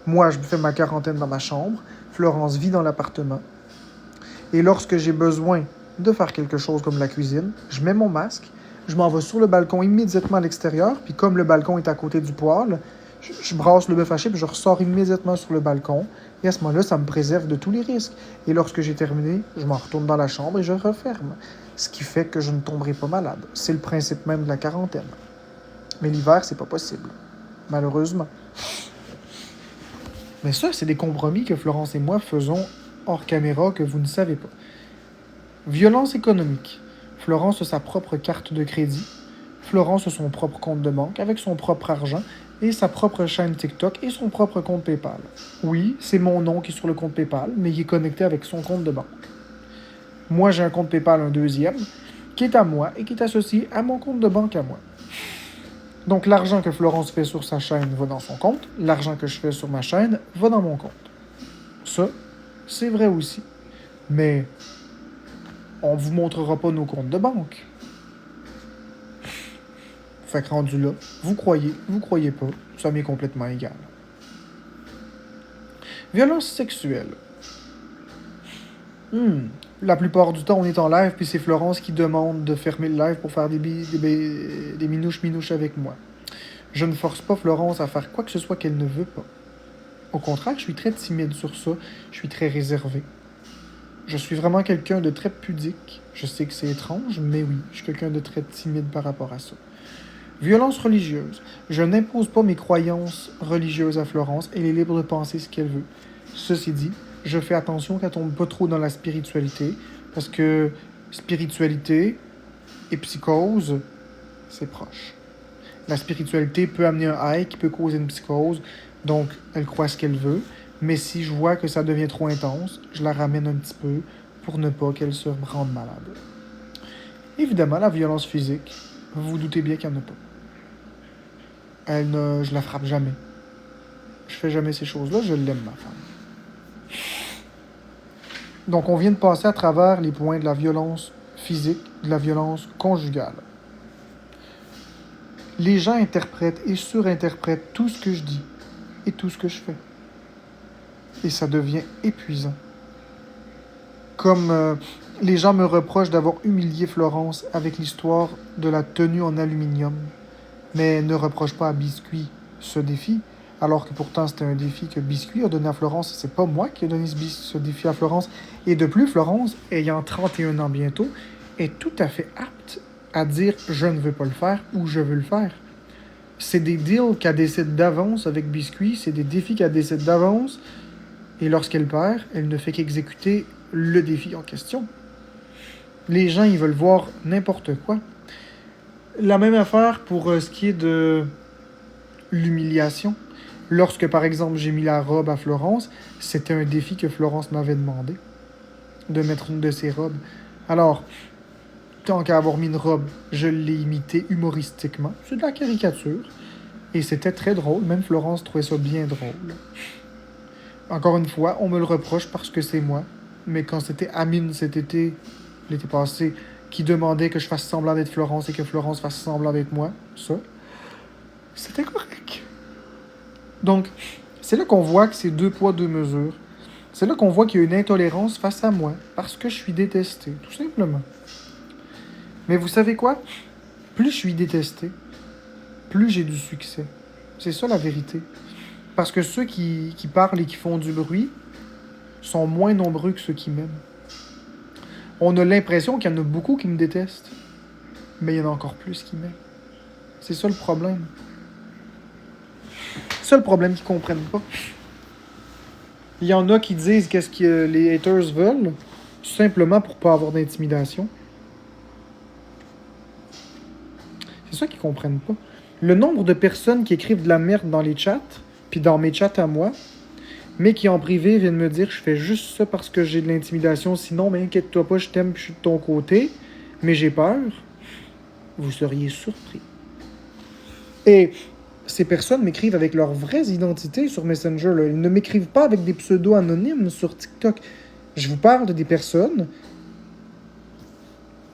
Moi, je fais ma quarantaine dans ma chambre. Florence vit dans l'appartement. Et lorsque j'ai besoin de faire quelque chose comme la cuisine, je mets mon masque, je m'en vais sur le balcon immédiatement à l'extérieur, puis comme le balcon est à côté du poêle, je brasse le bœuf haché, puis je ressors immédiatement sur le balcon. Et à ce moment-là, ça me préserve de tous les risques. Et lorsque j'ai terminé, je m'en retourne dans la chambre et je referme. Ce qui fait que je ne tomberai pas malade. C'est le principe même de la quarantaine. Mais l'hiver, c'est pas possible. Malheureusement. Mais ça, c'est des compromis que Florence et moi faisons hors caméra que vous ne savez pas. Violence économique. Florence a sa propre carte de crédit. Florence a son propre compte de banque avec son propre argent et sa propre chaîne TikTok et son propre compte PayPal. Oui, c'est mon nom qui est sur le compte PayPal, mais il est connecté avec son compte de banque. Moi, j'ai un compte PayPal, un deuxième, qui est à moi et qui est associé à mon compte de banque à moi. Donc, l'argent que Florence fait sur sa chaîne va dans son compte. L'argent que je fais sur ma chaîne va dans mon compte. Ça, c'est vrai aussi. Mais on ne vous montrera pas nos comptes de banque. Fait que rendu là, vous croyez pas, ça m'est complètement égal. Violence sexuelle. La plupart du temps, on est en live, puis c'est Florence qui demande de fermer le live pour faire des minouches avec moi. Je ne force pas Florence à faire quoi que ce soit qu'elle ne veut pas. Au contraire, je suis très timide sur ça, je suis très réservé. Je suis vraiment quelqu'un de très pudique. Je sais que c'est étrange, mais oui, je suis quelqu'un de très timide par rapport à ça. Violence religieuse. Je n'impose pas mes croyances religieuses à Florence, elle est libre de penser ce qu'elle veut. Ceci dit, je fais attention qu'elle tombe pas trop dans la spiritualité, parce que spiritualité et psychose, c'est proche. La spiritualité peut amener un high qui peut causer une psychose, donc elle croit ce qu'elle veut, mais si je vois que ça devient trop intense, je la ramène un petit peu pour ne pas qu'elle se rende malade. Évidemment, la violence physique, vous vous doutez bien qu'il n'y en a pas. Je la frappe jamais. Je fais jamais ces choses-là, je l'aime, ma femme. Donc, on vient de passer à travers les points de la violence physique, de la violence conjugale. Les gens interprètent et surinterprètent tout ce que je dis et tout ce que je fais. Et ça devient épuisant. Comme les gens me reprochent d'avoir humilié Florence avec l'histoire de la tenue en aluminium, mais ne reprochent pas à Biscuit ce défi, alors que pourtant c'était un défi que Biscuit a donné à Florence. C'est pas moi qui ai donné ce défi à Florence. Et de plus, Florence, ayant 31 ans bientôt, est tout à fait apte à dire « je ne veux pas le faire » ou « je veux le faire ». C'est des deals qu'elle décide d'avance avec Biscuit, c'est des défis qu'elle décide d'avance, et lorsqu'elle perd, elle ne fait qu'exécuter le défi en question. Les gens, ils veulent voir n'importe quoi. La même affaire pour ce qui est de l'humiliation. Lorsque, par exemple, j'ai mis la robe à Florence, c'était un défi que Florence m'avait demandé, de mettre une de ses robes. Alors, tant qu'à avoir mis une robe, je l'ai imité humoristiquement. C'est de la caricature. Et c'était très drôle. Même Florence trouvait ça bien drôle. Encore une fois, on me le reproche parce que c'est moi. Mais quand c'était Amine cet été, l'été passé, qui demandait que je fasse semblant d'être Florence et que Florence fasse semblant d'être moi, ça, c'était correct. Donc, c'est là qu'on voit que c'est 2 poids, 2 mesures. C'est là qu'on voit qu'il y a une intolérance face à moi, parce que je suis détesté, tout simplement. Mais vous savez quoi? Plus je suis détesté, plus j'ai du succès. C'est ça la vérité. Parce que ceux qui parlent et qui font du bruit sont moins nombreux que ceux qui m'aiment. On a l'impression qu'il y en a beaucoup qui me détestent, mais il y en a encore plus qui m'aiment. C'est ça le problème. C'est ça le problème qu'ils ne comprennent pas. Il y en a qui disent qu'est-ce que les haters veulent, simplement pour pas avoir d'intimidation. C'est ça qu'ils comprennent pas. Le nombre de personnes qui écrivent de la merde dans les chats, puis dans mes chats à moi, mais qui en privé viennent me dire je fais juste ça parce que j'ai de l'intimidation, sinon, mais inquiète-toi pas, je t'aime, je suis de ton côté, mais j'ai peur, vous seriez surpris. Et ces personnes m'écrivent avec leurs vraies identités sur Messenger. Là. Ils ne m'écrivent pas avec des pseudos anonymes sur TikTok. Je vous parle de des personnes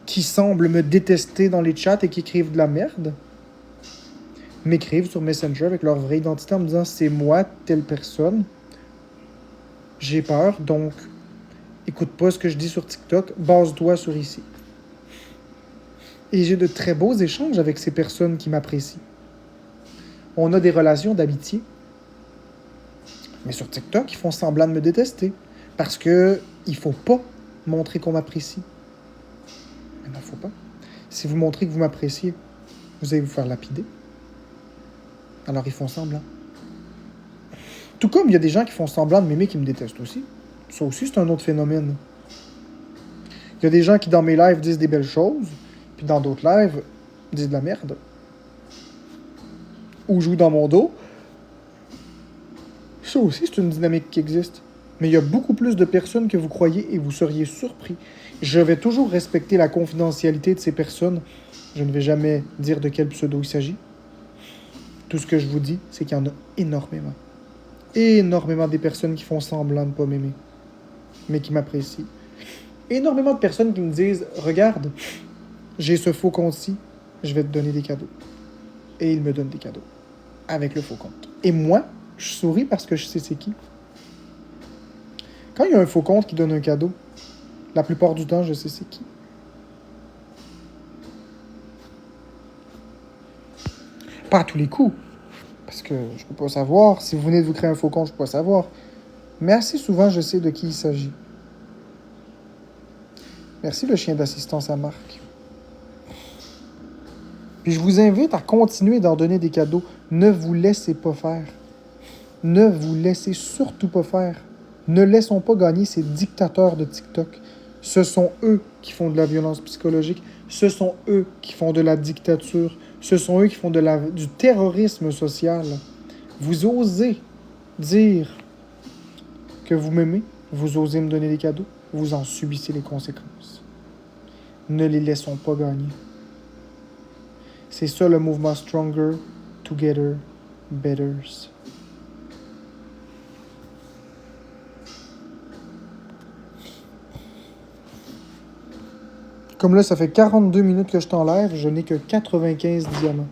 qui semblent me détester dans les chats et qui écrivent de la merde. M'écrivent sur Messenger avec leur vraie identité en me disant c'est moi, telle personne. J'ai peur, donc écoute pas ce que je dis sur TikTok, base-toi sur ici. Et j'ai de très beaux échanges avec ces personnes qui m'apprécient. On a des relations d'amitié. Mais sur TikTok, ils font semblant de me détester. Parce que il faut pas montrer qu'on m'apprécie. Mais non, faut pas. Si vous montrez que vous m'appréciez, vous allez vous faire lapider. Alors ils font semblant. Tout comme il y a des gens qui font semblant de m'aimer qui me détestent aussi. Ça aussi, c'est un autre phénomène. Il y a des gens qui, dans mes lives, disent des belles choses, puis dans d'autres lives, disent de la merde. Ou jouent dans mon dos. Ça aussi, c'est une dynamique qui existe. Mais il y a beaucoup plus de personnes que vous croyez et vous seriez surpris. Je vais toujours respecter la confidentialité de ces personnes. Je ne vais jamais dire de quel pseudo il s'agit. Tout ce que je vous dis, c'est qu'il y en a énormément. Énormément des personnes qui font semblant de ne pas m'aimer, mais qui m'apprécient. Énormément de personnes qui me disent « Regarde, j'ai ce faux compte-ci, je vais te donner des cadeaux. » Et ils me donnent des cadeaux avec le faux compte. Et moi, je souris parce que je sais c'est qui. Quand il y a un faux compte qui donne un cadeau, la plupart du temps, je sais c'est qui. Pas à tous les coups, parce que je peux pas savoir. Si vous venez de vous créer un faux compte, je peux pas savoir. Mais assez souvent, je sais de qui il s'agit. Merci le chien d'assistance à Marc. Puis je vous invite à continuer d'en donner des cadeaux. Ne vous laissez pas faire. Ne vous laissez surtout pas faire. Ne laissons pas gagner ces dictateurs de TikTok. Ce sont eux qui font de la violence psychologique. Ce sont eux qui font de la dictature. Ce sont eux qui font du terrorisme social. Vous osez dire que vous m'aimez. Vous osez me donner des cadeaux. Vous en subissez les conséquences. Ne les laissons pas gagner. C'est ça le mouvement Stronger, Together, Betters. Comme là, ça fait 42 minutes que je t'enlève, je n'ai que 95 diamants.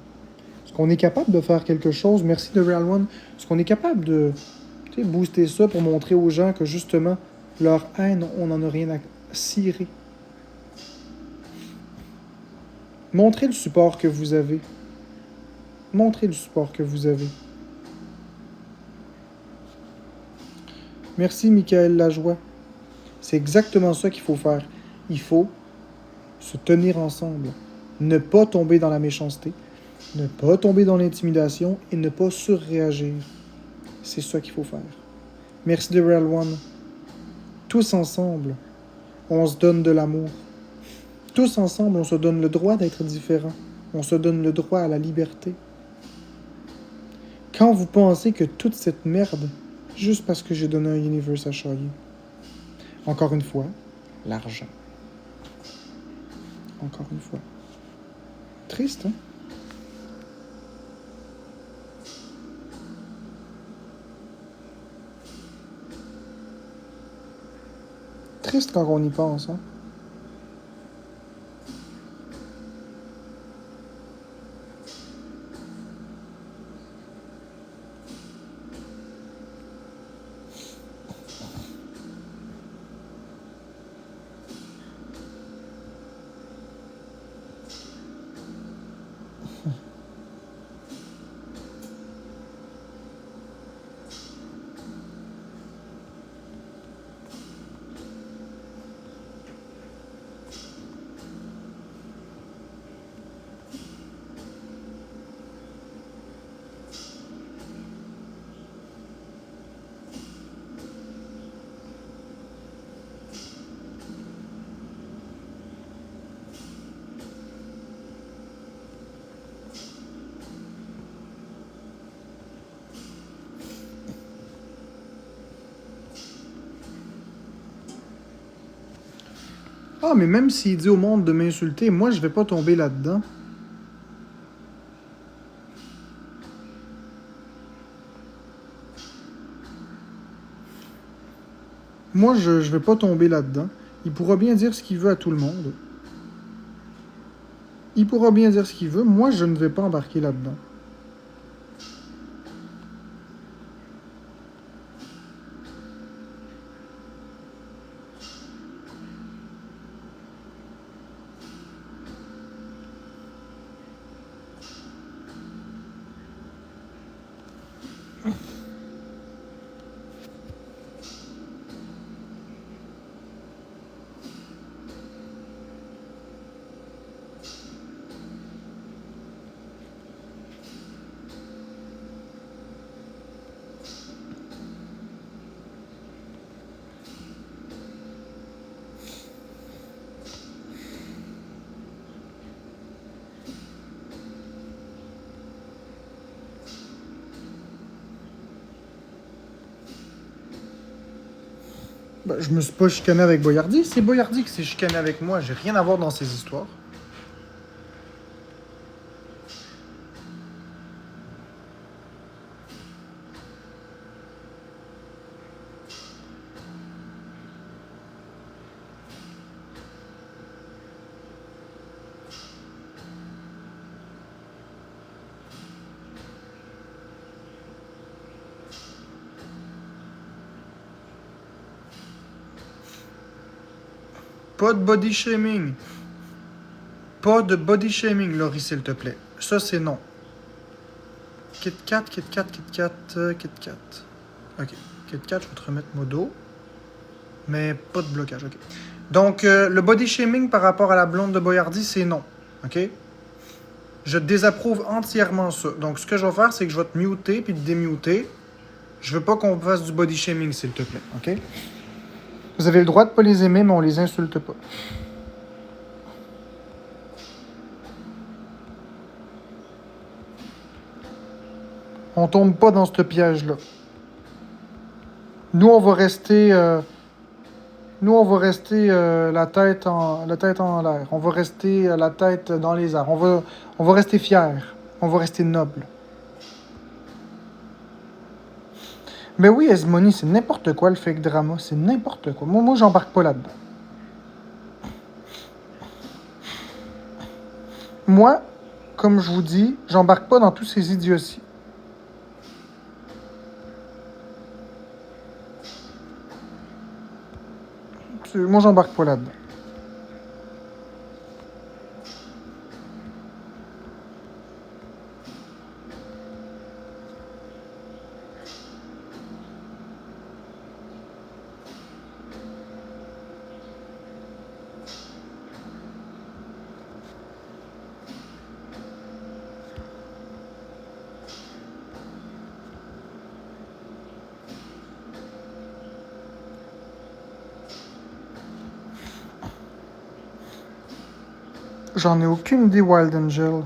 Est-ce qu'on est capable de faire quelque chose? Merci de Real One. Est-ce qu'on est capable de booster ça pour montrer aux gens que justement, leur haine, on n'en a rien à cirer? Montrez le support que vous avez. Montrez le support que vous avez. Merci, Michael Lajoie. C'est exactement ça qu'il faut faire. Il faut se tenir ensemble. Ne pas tomber dans la méchanceté. Ne pas tomber dans l'intimidation et ne pas surréagir. C'est ça qu'il faut faire. Merci de Real One. Tous ensemble, on se donne de l'amour. Tous ensemble, on se donne le droit d'être différent. On se donne le droit à la liberté. Quand vous pensez que toute cette merde, juste parce que j'ai donné un universe à charrier. Encore une fois, l'argent. Encore une fois. Triste, hein? Triste quand on y pense, hein? Ah, mais même s'il dit au monde de m'insulter, moi, je vais pas tomber là-dedans. Moi, je vais pas tomber là-dedans. Il pourra bien dire ce qu'il veut à tout le monde. Il pourra bien dire ce qu'il veut. Moi, je ne vais pas embarquer là-dedans. Ben, je me suis pas chicané avec Boyardi. C'est Boyardi qui s'est chicané avec moi. J'ai rien à voir dans ces histoires. Pas de body shaming. Pas de body shaming, Laurie, s'il te plaît. Ça, c'est non. Kit Kat. Ok. Kit Kat, je vais te remettre modo. Mais pas de blocage, ok. Donc, le body shaming par rapport à la blonde de Boyardi, c'est non. Ok? Je désapprouve entièrement ça. Donc, ce que je vais faire, c'est que je vais te muter puis te démuter. Je veux pas qu'on fasse du body shaming, s'il te plaît. Ok? Vous avez le droit de pas les aimer, mais on les insulte pas. On tombe pas dans ce piège-là. Nous, on va rester la tête en l'air. On va rester la tête dans les airs. On va rester fiers. On va rester noble. Mais oui, Esmoni, c'est n'importe quoi le fake drama. C'est n'importe quoi. Moi, j'embarque pas là-dedans. Moi, comme je vous dis, j'embarque pas dans tous ces idioties. Moi, j'embarque pas là-dedans. J'en ai aucune idée, Wild Angel.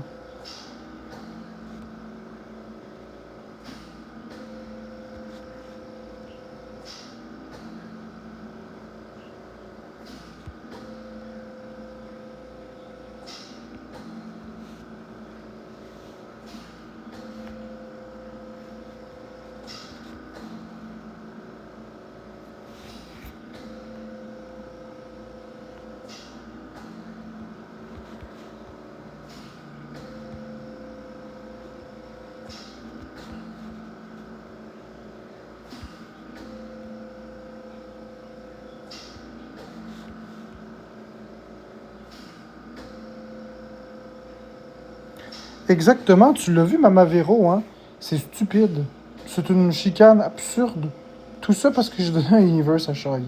Exactement, tu l'as vu, Mama Véro, hein? C'est stupide. C'est une chicane absurde. Tout ça parce que j'ai donné un universe à Charlie.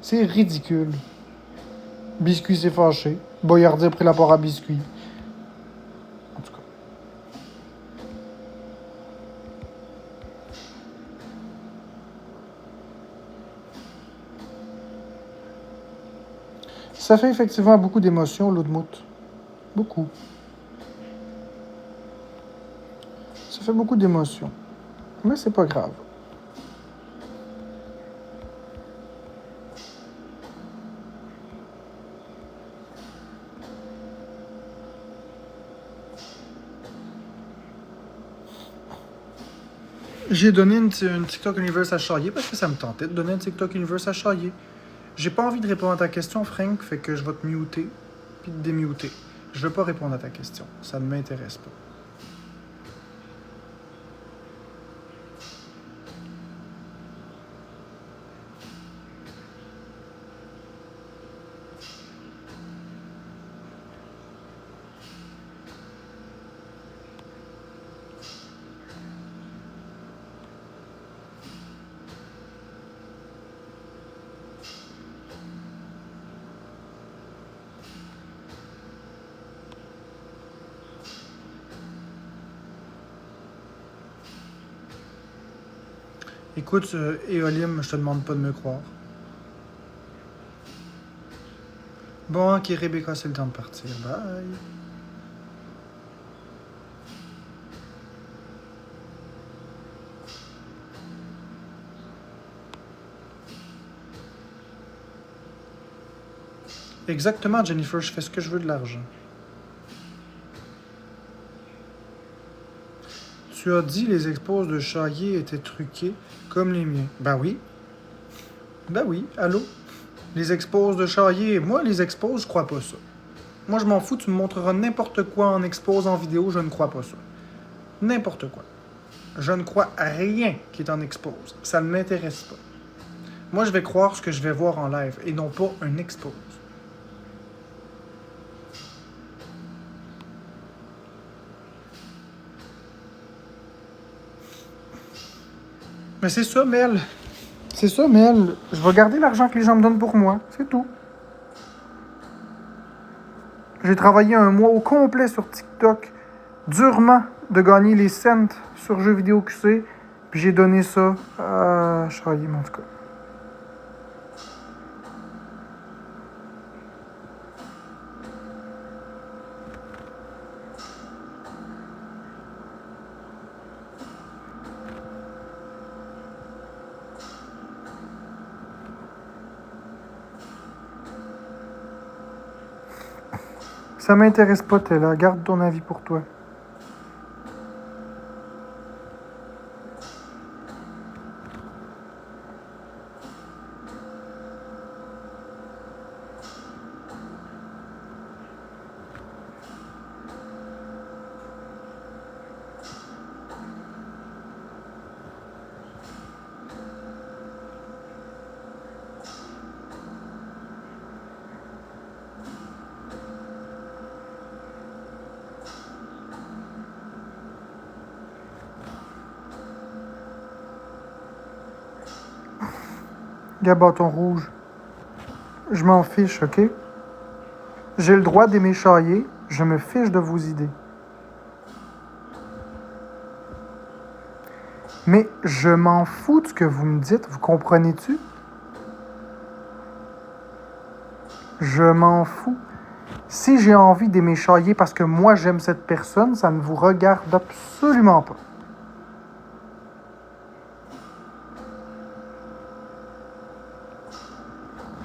C'est ridicule. Biscuit s'est fâché. Boyardi a pris la part à Biscuit. En tout cas. Ça fait effectivement beaucoup d'émotions, l'eau de moute. Beaucoup. Ça fait beaucoup d'émotions. Mais c'est pas grave. J'ai donné une TikTok Universe à Charrier parce que ça me tentait de donner une TikTok Universe à Charrier. J'ai pas envie de répondre à ta question, Frank, fait que je vais te muter puis te démuter. Je veux pas répondre à ta question. Ça ne m'intéresse pas. Écoute, Éolim, je te demande pas de me croire. Bon, ok, Rebecca, c'est le temps de partir. Bye. Exactement, Jennifer, je fais ce que je veux de l'argent. Tu as dit les expos de Charrier étaient truqués comme les miens. Ben oui. Ben oui, allô? Les expos de Charrier, moi, les expos, je crois pas ça. Moi, je m'en fous, tu me montreras n'importe quoi en expose, en vidéo, je ne crois pas ça. N'importe quoi. Je ne crois à rien qui est en expose. Ça ne m'intéresse pas. Moi, je vais croire ce que je vais voir en live et non pas un expose. Mais c'est ça, Mel. C'est ça, Mel. Je vais garder l'argent que les gens me donnent pour moi. C'est tout. J'ai travaillé un mois au complet sur TikTok, durement, de gagner les cents sur Jeux Vidéo QC, puis j'ai donné ça à Charlie, en tout cas. Ça m'intéresse pas, Tella. Garde ton avis pour toi. Gabaton rouge. Je m'en fiche, OK? J'ai le droit d'aimer chailler. Je me fiche de vos idées. Mais je m'en fous de ce que vous me dites. Vous comprenez-tu? Je m'en fous. Si j'ai envie d'aimer chailler parce que moi j'aime cette personne, ça ne vous regarde absolument pas.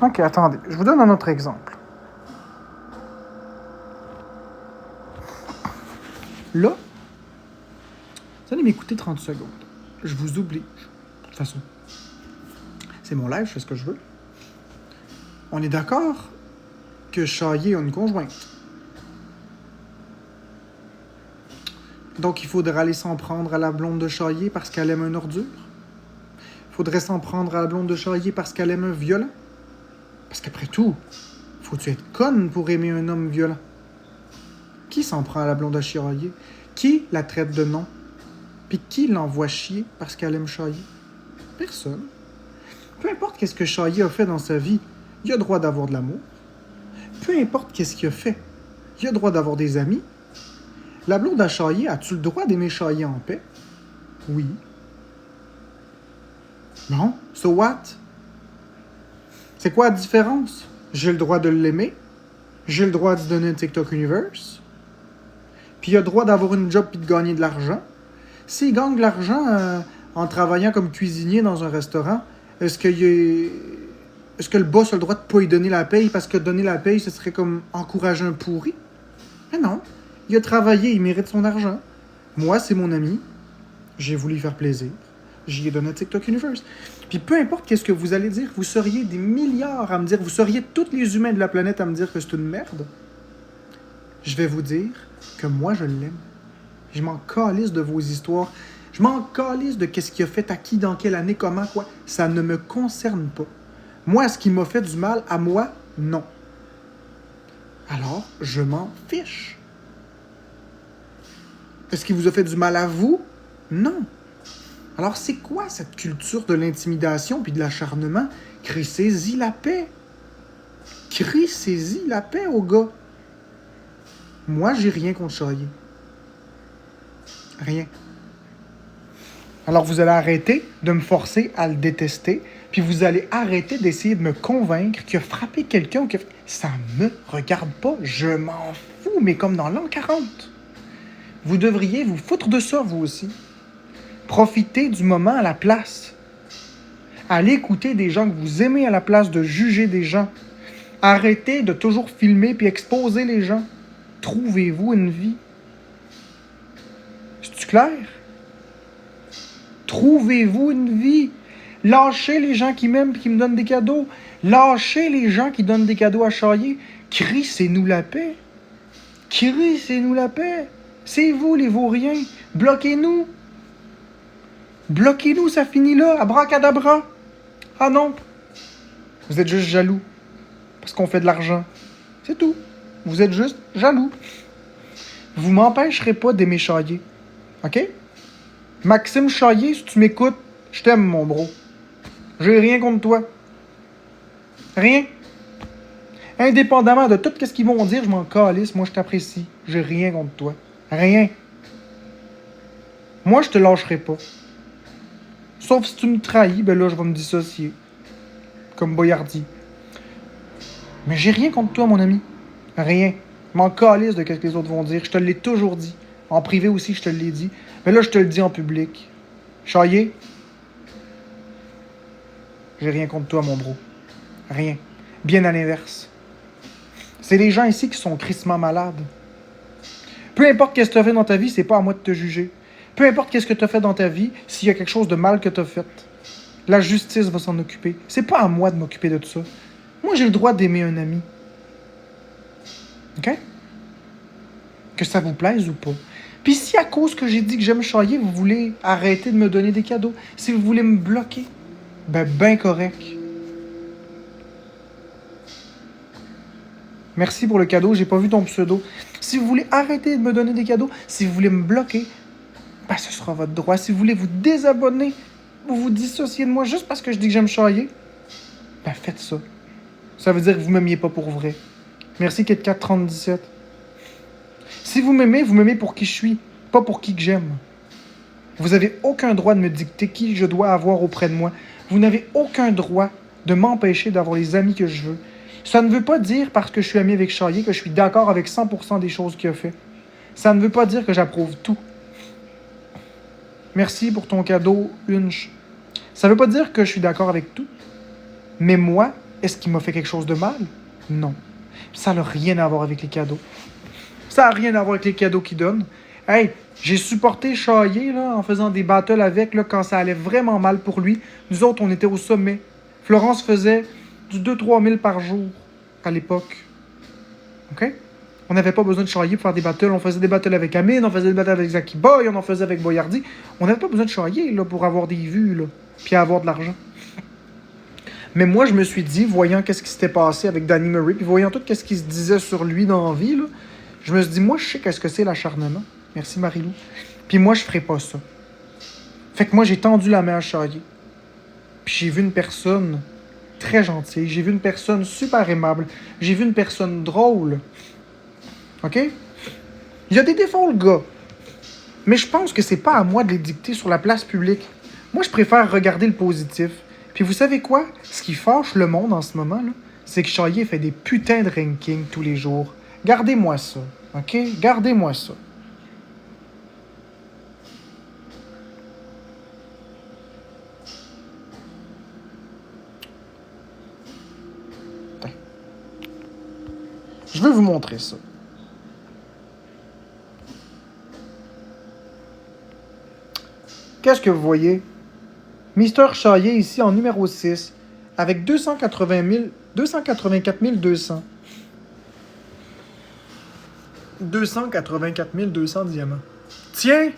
Ok, attendez. Je vous donne un autre exemple. Là, vous allez m'écouter 30 secondes. Je vous oublie. De toute façon, c'est mon live, je fais ce que je veux. On est d'accord que Chaillé a une conjointe. Donc, il faudra aller s'en prendre à la blonde de Chaillé parce qu'elle aime un ordure. Il faudrait s'en prendre à la blonde de Chaillé parce qu'elle aime un violent. Parce qu'après tout, faut-tu être conne pour aimer un homme violent? Qui s'en prend à la blonde à Chaillé? Qui la traite de nom? Puis qui l'envoie chier parce qu'elle aime Chaillé? Personne. Peu importe qu'est-ce que Chaillé a fait dans sa vie, il a droit d'avoir de l'amour. Peu importe qu'est-ce qu'il a fait, il a droit d'avoir des amis. La blonde à Chaillé, as-tu le droit d'aimer Chaillé en paix? Oui. Non? So what? C'est quoi la différence? J'ai le droit de l'aimer. J'ai le droit de donner un TikTok Universe. Puis il a le droit d'avoir une job puis de gagner de l'argent. S'il gagne de l'argent en travaillant comme cuisinier dans un restaurant, est-ce que le boss a le droit de ne pas lui donner la paye parce que donner la paye, ce serait comme encourager un pourri? Mais non. Il a travaillé, il mérite son argent. Moi, c'est mon ami. J'ai voulu lui faire plaisir. J'y ai donné un TikTok Universe. Puis peu importe qu'est-ce que vous allez dire, vous seriez des milliards à me dire, vous seriez tous les humains de la planète à me dire que c'est une merde. Je vais vous dire que moi, je l'aime. Je m'en calisse de vos histoires. Je m'en calisse de qu'est-ce qu'il a fait à qui, dans quelle année, comment, quoi. Ça ne me concerne pas. Moi, est-ce qu'il m'a fait du mal à moi? Non. Alors, je m'en fiche. Est-ce qu'il vous a fait du mal à vous? Non. Alors, c'est quoi cette culture de l'intimidation puis de l'acharnement? Crissez-y la paix. Crissez-y la paix, aux gars. Moi, j'ai rien contre Chaillé. Rien. Alors, vous allez arrêter de me forcer à le détester, puis vous allez arrêter d'essayer de me convaincre qu'il a frappé quelqu'un ou que... Ça me regarde pas, je m'en fous, mais comme dans l'an 40. Vous devriez vous foutre de ça, vous aussi. Profitez du moment à la place. Allez écouter des gens que vous aimez à la place de juger des gens. Arrêtez de toujours filmer puis exposer les gens. Trouvez-vous une vie. C'est-tu clair? Trouvez-vous une vie. Lâchez les gens qui m'aiment et qui me donnent des cadeaux. Lâchez les gens qui donnent des cadeaux à Chaillé. Crissez-nous la paix. Crissez-nous la paix. C'est vous les vauriens. Bloquez-nous. Bloquez-nous, ça finit là. Abracadabra. Ah non. Vous êtes juste jaloux. Parce qu'on fait de l'argent. C'est tout. Vous êtes juste jaloux. Vous m'empêcherez pas d'aimer Chaillé. OK? Maxime Chaillé, si tu m'écoutes, Je t'aime, mon bro. J'ai rien contre toi. Rien. Indépendamment de tout ce qu'ils vont dire, je m'en calisse. Moi, je t'apprécie. J'ai rien contre toi. Rien. Moi, je te lâcherai pas. Sauf si tu me trahis, ben là, je vais me dissocier. Comme Boyardi. Mais j'ai rien contre toi, mon ami. Rien. Je m'en calisse de ce que les autres vont dire. Je te l'ai toujours dit. En privé aussi, je te l'ai dit. Mais là, je te le dis en public. Chaillé, j'ai rien contre toi, mon bro. Rien. Bien à l'inverse. C'est les gens ici qui sont crissement malades. Peu importe ce que tu as fait dans ta vie, c'est pas à moi de te juger. Peu importe ce que tu as fait dans ta vie, s'il y a quelque chose de mal que tu as fait, la justice va s'en occuper. C'est pas à moi de m'occuper de tout ça. Moi, j'ai le droit d'aimer un ami. OK? Que ça vous plaise ou pas. Puis si à cause que j'ai dit que j'aime chailler, vous voulez arrêter de me donner des cadeaux, si vous voulez me bloquer, ben correct. Merci pour le cadeau, j'ai pas vu ton pseudo. Si vous voulez arrêter de me donner des cadeaux, si vous voulez me bloquer, ben ce sera votre droit. Si vous voulez vous désabonner, vous dissocier de moi juste parce que je dis que j'aime chailler, ben faites ça. Ça veut dire que vous m'aimiez pas pour vrai. Merci KitKat3017. Si vous m'aimez pour qui je suis, pas pour qui que j'aime. Vous n'avez aucun droit de me dicter qui je dois avoir auprès de moi. Vous n'avez aucun droit de m'empêcher d'avoir les amis que je veux. Ça ne veut pas dire, parce que je suis ami avec Chaillé, que je suis d'accord avec 100% des choses qu'il a fait. Ça ne veut pas dire que j'approuve tout. Merci pour ton cadeau, Unch. Ça ne veut pas dire que je suis d'accord avec tout. Mais moi, est-ce qu'il m'a fait quelque chose de mal? Non. Ça n'a rien à voir avec les cadeaux. Ça n'a rien à voir avec les cadeaux qu'il donne. Hey, j'ai supporté Chaillé là, en faisant des battles avec là, quand ça allait vraiment mal pour lui. Nous autres, on était au sommet. Florence faisait du 2-3 000 par jour à l'époque. OK? On n'avait pas besoin de Chaillé pour faire des battles. On faisait des battles avec Amine, on faisait des battles avec Zaki Boy, on en faisait avec Boyardi. On n'avait pas besoin de Chaillé là, pour avoir des vues là, puis avoir de l'argent. Mais moi, je me suis dit, voyant qu'est-ce qui s'était passé avec Danny Murray, puis voyant tout ce qui se disait sur lui dans la vie, là, je me suis dit, moi, je sais qu'est-ce que c'est l'acharnement. Merci, Marilou. Puis moi, je ferais pas ça. Fait que moi, j'ai tendu la main à Chaillé. Puis j'ai vu une personne très gentille. J'ai vu une personne super aimable. J'ai vu une personne drôle. OK? Il y a des défauts, le gars. Mais je pense que c'est pas à moi de les dicter sur la place publique. Moi, je préfère regarder le positif. Puis vous savez quoi? Ce qui fâche le monde en ce moment, là, c'est que Chaillé fait des putains de rankings tous les jours. Gardez-moi ça. OK? Gardez-moi ça. Je vais vous montrer ça. Qu'est-ce que vous voyez? Mister Chaillé ici en numéro 6 avec 284 200. 284 200 diamants. Tiens!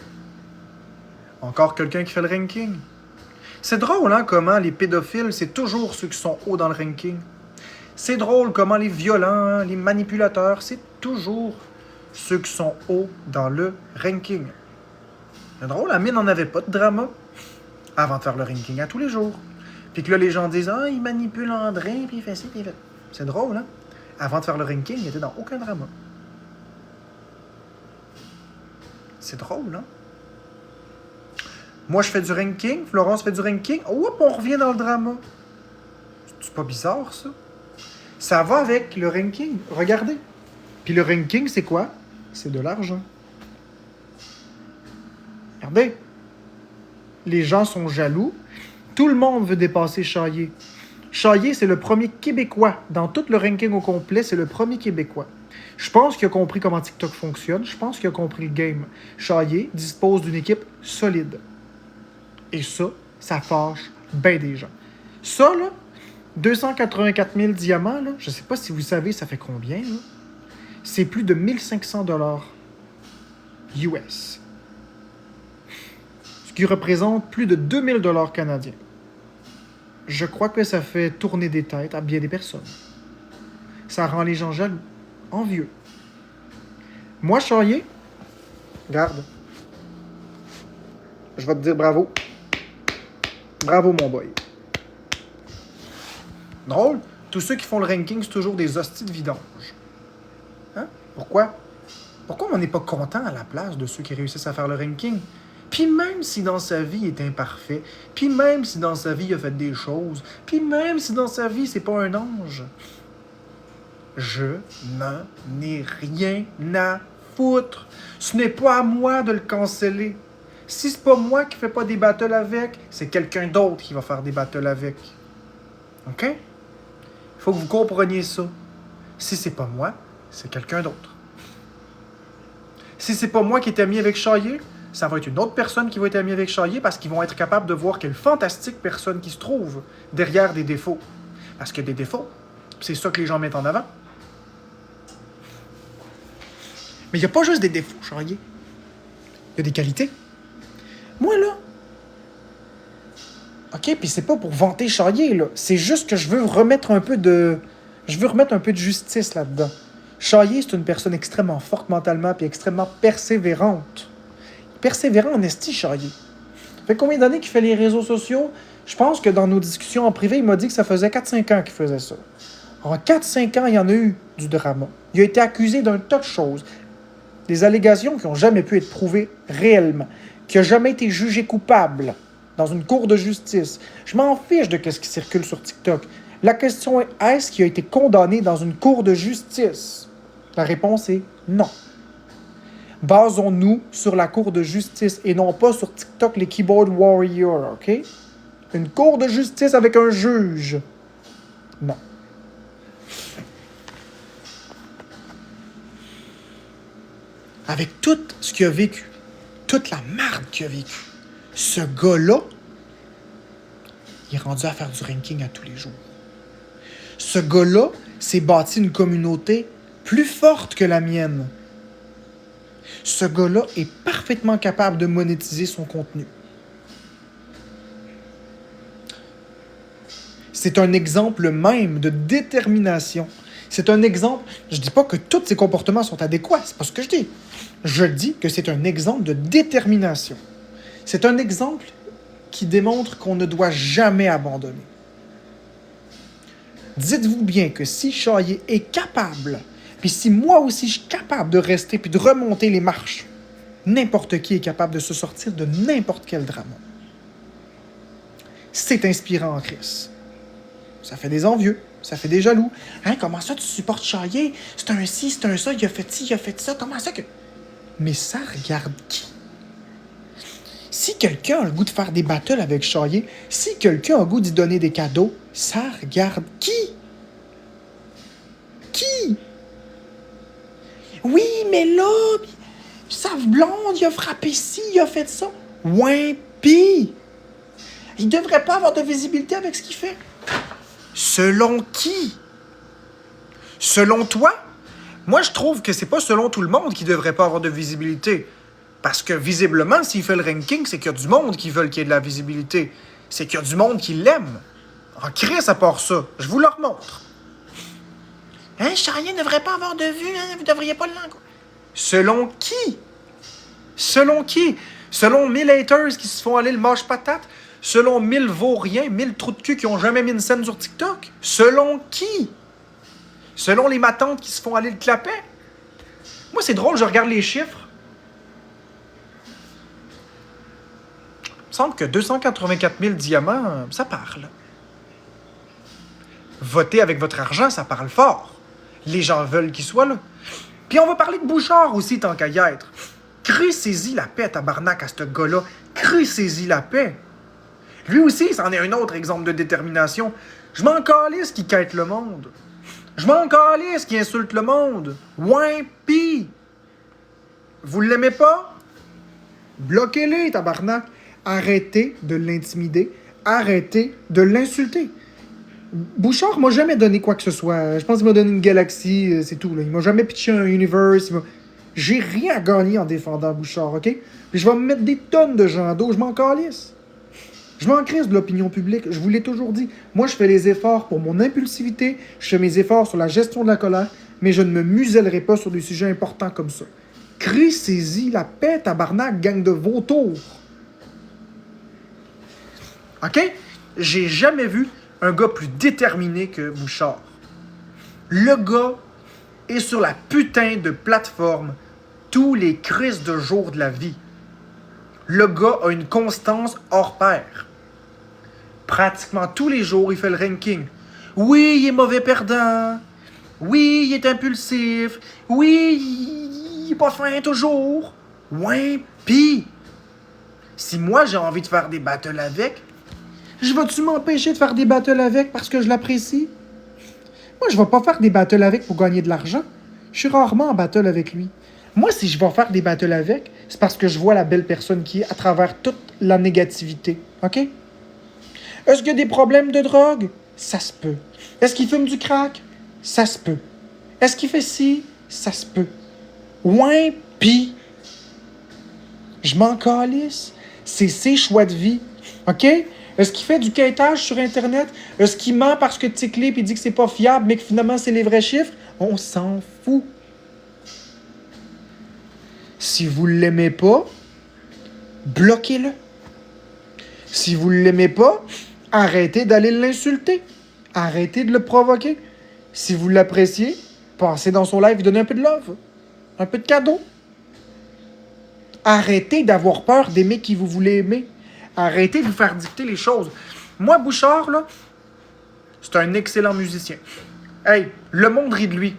Encore quelqu'un qui fait le ranking. C'est drôle, hein, comment les pédophiles, c'est toujours ceux qui sont hauts dans le ranking. C'est drôle comment les violents, les manipulateurs, c'est toujours ceux qui sont hauts dans le ranking. C'est drôle, Amine n'en avait pas de drama avant de faire le ranking à tous les jours. Puis que là, les gens disent « Ah, il manipule André, puis il fait ci, puis il fait... » C'est drôle, hein? Avant de faire le ranking, il n'était dans aucun drama. C'est drôle, hein? Moi, je fais du ranking, Florence fait du ranking, hop, on revient dans le drama. C'est pas bizarre, ça? Ça va avec le ranking. Regardez. Puis le ranking, c'est quoi? C'est de l'argent. Regardez. Les gens sont jaloux. Tout le monde veut dépasser Chaillé. Chaillé, c'est le premier Québécois. Dans tout le ranking au complet, c'est le premier Québécois. Je pense qu'il a compris comment TikTok fonctionne. Je pense qu'il a compris le game. Chaillé dispose d'une équipe solide. Et ça fâche bien des gens. Ça, là, 284 000 diamants, là, je ne sais pas si vous savez, ça fait combien, là? C'est plus de 1500 $ US. Ce qui représente plus de 2000 $ canadiens. Je crois que ça fait tourner des têtes à bien des personnes. Ça rend les gens jaloux, envieux. Moi, Chaillé, regarde. Je vais te dire bravo. Bravo, mon boy. Drôle, tous ceux qui font le ranking, c'est toujours des hosties de vidange. Hein? Pourquoi? Pourquoi on n'est pas content à la place de ceux qui réussissent à faire le ranking? Puis même si dans sa vie il est imparfait, puis même si dans sa vie il a fait des choses, puis même si dans sa vie c'est pas un ange, je n'en ai rien à foutre. Ce n'est pas à moi de le canceller. Si c'est pas moi qui fais pas des battles avec, c'est quelqu'un d'autre qui va faire des battles avec. OK? Il faut que vous compreniez ça. Si c'est pas moi, c'est quelqu'un d'autre. Si c'est pas moi qui est ami avec Chaillé, ça va être une autre personne qui va être amie avec Chaillé parce qu'ils vont être capables de voir quelle fantastique personne qui se trouve derrière des défauts. Parce que des défauts, c'est ça que les gens mettent en avant. Mais il n'y a pas juste des défauts, Chaillé. Il y a des qualités. Moi, là... OK, puis c'est pas pour vanter Chaillé, là. C'est juste que je veux remettre un peu de justice là-dedans. Chaillé, c'est une personne extrêmement forte mentalement puis extrêmement persévérante. Persévérant en esti, Chaillé. Ça fait combien d'années qu'il fait les réseaux sociaux? Je pense que dans nos discussions en privé, il m'a dit que ça faisait 4-5 ans qu'il faisait ça. En 4-5 ans, il y en a eu du drama. Il a été accusé d'un tas de choses. Des allégations qui n'ont jamais pu être prouvées réellement. Qui n'a jamais été jugé coupable dans une cour de justice. Je m'en fiche de ce qui circule sur TikTok. La question est, est-ce qu'il a été condamné dans une cour de justice? La réponse est non. Basons-nous sur la cour de justice et non pas sur TikTok, les keyboard warriors, OK? Une cour de justice avec un juge. Non. Avec tout ce qu'il a vécu, toute la merde qu'il a vécu, ce gars-là, il est rendu à faire du ranking à tous les jours. Ce gars-là s'est bâti une communauté plus forte que la mienne. Ce gars-là est parfaitement capable de monétiser son contenu. C'est un exemple même de détermination. C'est un exemple... Je ne dis pas que tous ces comportements sont adéquats, c'est pas ce que je dis. Je dis que c'est un exemple de détermination. C'est un exemple qui démontre qu'on ne doit jamais abandonner. Dites-vous bien que si Chaillé est capable, puis si moi aussi je suis capable de rester puis de remonter les marches, n'importe qui est capable de se sortir de n'importe quel drame. C'est inspirant en Christ. Ça fait des envieux, ça fait des jaloux. Hein, comment ça tu supportes Chaillé? C'est un ci, c'est un ça, il a fait ci, il a fait ça, comment ça que... Mais ça regarde qui? Si quelqu'un a le goût de faire des battles avec Chaillé, si quelqu'un a le goût d'y donner des cadeaux, ça regarde qui? Qui? Oui, mais là, Save Blonde, il a frappé ci, il a fait ça. Ouais, pis il devrait pas avoir de visibilité avec ce qu'il fait. Selon qui? Selon toi? Moi, je trouve que c'est pas selon tout le monde qui devrait pas avoir de visibilité. Parce que, visiblement, s'il fait le ranking, c'est qu'il y a du monde qui veut qu'il y ait de la visibilité. C'est qu'il y a du monde qui l'aime. En Christ, à part ça, je vous le remontre. Hein, Chaillé ne devrait pas avoir de vue, hein, vous devriez pas le languer. Selon qui? Selon qui? Selon 1000 haters qui se font aller le mâche-patate? Selon 1000 vauriens, 1000 trous de cul qui ont jamais mis une scène sur TikTok? Selon qui? Selon les matantes qui se font aller le clapet? Moi, c'est drôle, je regarde les chiffres. Il me semble que 284 000 diamants, ça parle. Votez avec votre argent, ça parle fort. Les gens veulent qu'il soit là. Puis on va parler de Bouchard aussi, tant qu'à y être. Crissez-y la paix, tabarnak, à ce gars-là. Crissez-y la paix. Lui aussi, c'en est un autre exemple de détermination. Je m'en calisse qui quête le monde. Je m'en calisse qui insulte le monde. Ouais, pis. Vous l'aimez pas? Bloquez-les, tabarnak. Arrêtez de l'intimider. Arrêtez de l'insulter. Bouchard m'a jamais donné quoi que ce soit. Je pense qu'il m'a donné une galaxie, c'est tout. Là. Il m'a jamais pitché un universe. J'ai rien à gagner en défendant Bouchard, OK? Puis je vais me mettre des tonnes de gens d'eau. Je m'en calisse. Je m'en crisse de l'opinion publique. Je vous l'ai toujours dit. Moi, je fais les efforts pour mon impulsivité. Je fais mes efforts sur la gestion de la colère. Mais je ne me musellerai pas sur des sujets importants comme ça. Crissez-y la paix, tabarnak, gang de vautours. OK? J'ai jamais vu un gars plus déterminé que Bouchard. Le gars est sur la putain de plateforme tous les crises de jour de la vie. Le gars a une constance hors pair. Pratiquement tous les jours, il fait le ranking. Oui, il est mauvais perdant. Oui, il est impulsif. Oui, il est pas fin toujours. Ouais, pis si moi j'ai envie de faire des battles avec, je vais-tu m'empêcher de faire des battles avec parce que je l'apprécie? Moi, je vais pas faire des battles avec pour gagner de l'argent. Je suis rarement en battle avec lui. Moi, si je vais faire des battles avec, c'est parce que je vois la belle personne qui est à travers toute la négativité. OK? Est-ce qu'il y a des problèmes de drogue? Ça se peut. Est-ce qu'il fume du crack? Ça se peut. Est-ce qu'il fait ci? Ça se peut. Ouais, pis je m'en calisse. C'est ses choix de vie. OK? Est-ce qu'il fait du quêtage sur Internet? Est-ce qu'il ment parce que tu clips et dit que c'est pas fiable, mais que finalement c'est les vrais chiffres? On s'en fout. Si vous ne l'aimez pas, bloquez-le. Si vous ne l'aimez pas, arrêtez d'aller l'insulter. Arrêtez de le provoquer. Si vous l'appréciez, passez dans son live et donnez un peu de love. Un peu de cadeau. Arrêtez d'avoir peur d'aimer qui vous voulez aimer. Arrêtez de vous faire dicter les choses. Moi, Bouchard, là, c'est un excellent musicien. Hey, le monde rit de lui.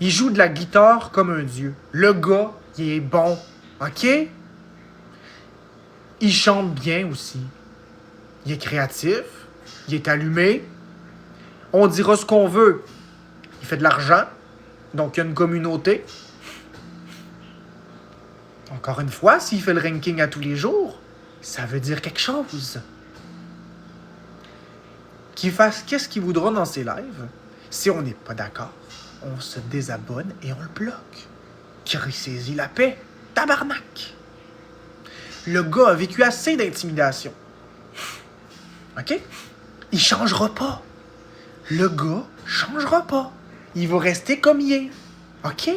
Il joue de la guitare comme un dieu. Le gars, il est bon. OK? Il chante bien aussi. Il est créatif. Il est allumé. On dira ce qu'on veut. Il fait de l'argent. Donc, il y a une communauté. Encore une fois, s'il fait le ranking à tous les jours, ça veut dire quelque chose. Qu'il fasse qu'est-ce qu'il voudra dans ses lives. Si on n'est pas d'accord, on se désabonne et on le bloque. Qui ressaisit la paix. Tabarnak! Le gars a vécu assez d'intimidation. OK? Il changera pas. Le gars changera pas. Il va rester comme il est. OK?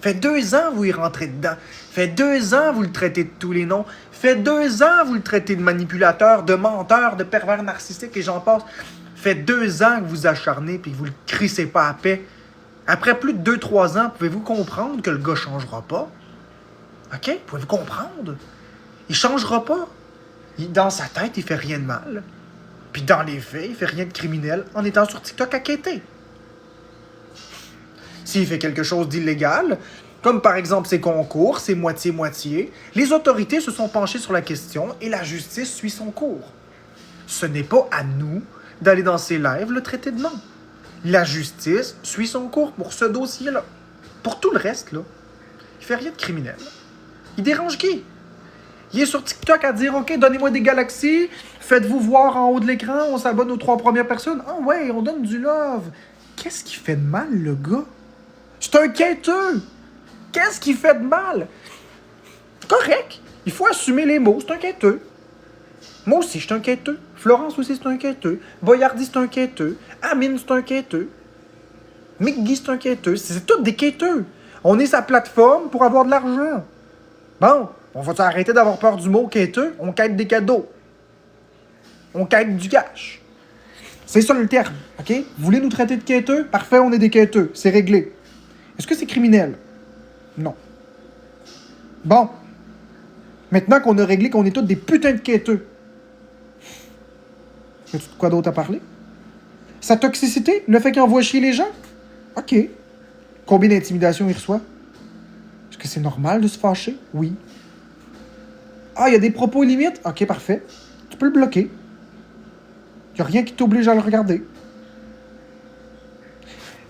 Fait 2 ans, vous y rentrez dedans. Fait 2 ans, vous le traitez de tous les noms. Fait 2 ans, vous le traitez de manipulateur, de menteur, de pervers narcissique et j'en passe. Fait 2 ans que vous acharnez et que vous le crissez pas à paix. Après plus de 2-3 ans, pouvez-vous comprendre que le gars changera pas? OK? Pouvez-vous comprendre? Il changera pas. Dans sa tête, il fait rien de mal. Puis dans les faits, il fait rien de criminel en étant sur TikTok à quêter. S'il fait quelque chose d'illégal, comme par exemple ses concours, ses moitié-moitié, les autorités se sont penchées sur la question et la justice suit son cours. Ce n'est pas à nous d'aller dans ses lives le traiter de non. La justice suit son cours pour ce dossier-là. Pour tout le reste, là, il fait rien de criminel. Il dérange qui? Il est sur TikTok à dire « OK, donnez-moi des galaxies, faites-vous voir en haut de l'écran, on s'abonne aux 3 premières personnes. Ah ouais, on donne du love. » Qu'est-ce qui fait de mal, le gars? C'est un quêteux. Qu'est-ce qui fait de mal? Correct. Il faut assumer les mots. C'est un quêteux. Moi aussi, je suis un quêteux. Florence aussi, c'est un quêteux. Boyardi, c'est un quêteux. Amine, c'est un quêteux. Mickey, c'est un quêteux. C'est tous des quêteux. On est sa plateforme pour avoir de l'argent. Bon, on va arrêter d'avoir peur du mot quêteux? On quête des cadeaux. On quête du cash. C'est ça le terme, OK? Vous voulez nous traiter de quêteux? Parfait, on est des quêteux. C'est réglé. Est-ce que c'est criminel? Non. Bon. Maintenant qu'on a réglé qu'on est tous des putains de quêteux. Y a-tu de quoi d'autre à parler? Sa toxicité? Le fait qu'il envoie chier les gens? OK. Combien d'intimidation il reçoit? Est-ce que c'est normal de se fâcher? Oui. Ah, il y a des propos limites? OK, parfait. Tu peux le bloquer. Il n'y a rien qui t'oblige à le regarder.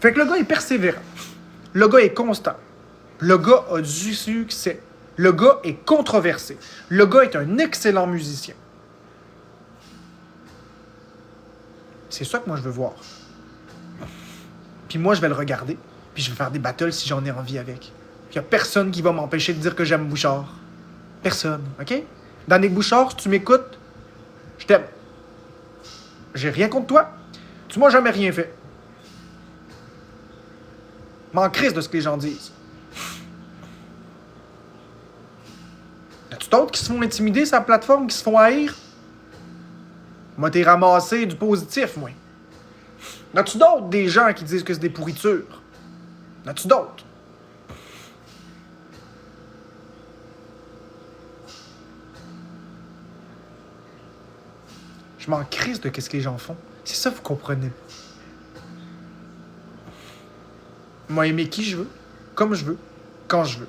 Fait que le gars est persévérant. Le gars est constant. Le gars a du succès. Le gars est controversé. Le gars est un excellent musicien. C'est ça que moi je veux voir. Puis moi je vais le regarder. Puis je vais faire des battles si j'en ai envie avec. Il n'y a personne qui va m'empêcher de dire que j'aime Bouchard. Personne, OK? Danick Bouchard, si tu m'écoutes, je t'aime. J'ai rien contre toi. Tu m'as jamais rien fait. M'en crisse de ce que les gens disent. Y a-tu d'autres qui se font intimider sur la plateforme, qui se font haïr? Moi, t'es ramassé du positif, moi. N'as-tu d'autres des gens qui disent que c'est des pourritures? N'as-tu d'autres? Je m'en crisse de qu'est-ce que les gens font. C'est ça, vous comprenez. Moi, aimer qui je veux, comme je veux, quand je veux.